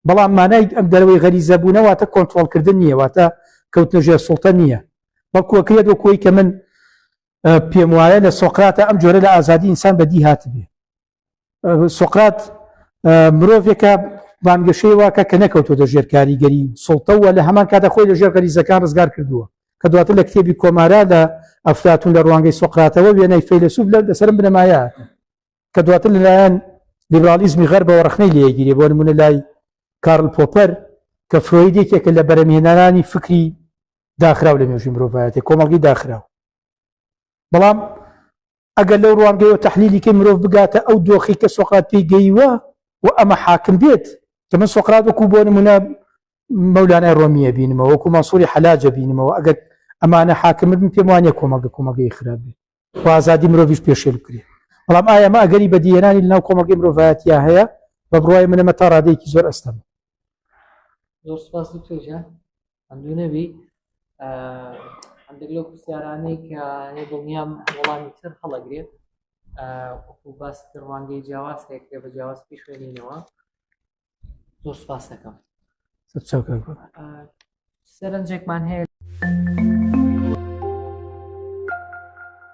بەڵام مانای ئەم دەرەوەی غەریزە بوونەواتە کۆنتترۆلکردن نییە واتە کەوتنە ژێر سوڵتە نییە بەڵکووەکرێت وەکۆی کە من پێم وایە لە سۆقراتە ئەم جۆرە لە ئازادی ئینسان بەدی هاتبێ سۆقرات مرۆڤێکە بانگەشەی واکە کە نەکەوتۆ دەژێر کاریگەری سوڵتەوە لە هەمان کاتە خۆی لە ژێر غەریزەکان ڕزگار کردووە کە دواتر لە کتێبی کۆمارا لە ئەفلاتون لە ڕوانگەی سۆقراتەوە وێنەی فەیلسوف لەسەرم بنەمایە کە دواتر لەلایەن لیبرالیزمی غەربەوە ڕخنەی لێگیری بۆ نمونە لای کارل پۆپەر کە فرۆیدێکێکە لە بەرەمهێنانانی فکری داخراو لە مێژووی مرۆڤایەتی کۆمەڵگی داخراو بەڵام ئەگەر لەو ڕوانگەیەوە تەحلیلیکەی مرۆڤ بگاتە ئەو دۆخی کە سۆقرات پێی گەیوە و ئەمە حاکم بێت کە من سۆقرات وەکو بۆ نمونە مەولانای ڕۆمیە بینمەوە وەکو مەنسووری حەلاجە بینمەوە ئەگەر ئەمانە حاکم بن پێم وانییە کۆمەڵگەی خراپ بێت و ئازادی مرۆڤیش پێشێل بکرێت بەڵام ئایا ئەمە ئەگەری بەدیهێنانی لەناو کۆمەڵگەی مرۆڤایەتیا هەیە بە بڕوای منەمە تا ڕادەیەکی زۆر ئەستەمە زۆر سپاس دکتۆر هەندوو نەبی هەندێک لەو پرسیارانەی کە دڵنیام وەڵامی تر هەڵەگرێت وەکو باس ڕوانگەی جیاواز هەیە بە جیاواز پێش خوێنینەوە زۆر سپاس دەکەم سەرچاو کاک سەرنجێکمان هەیە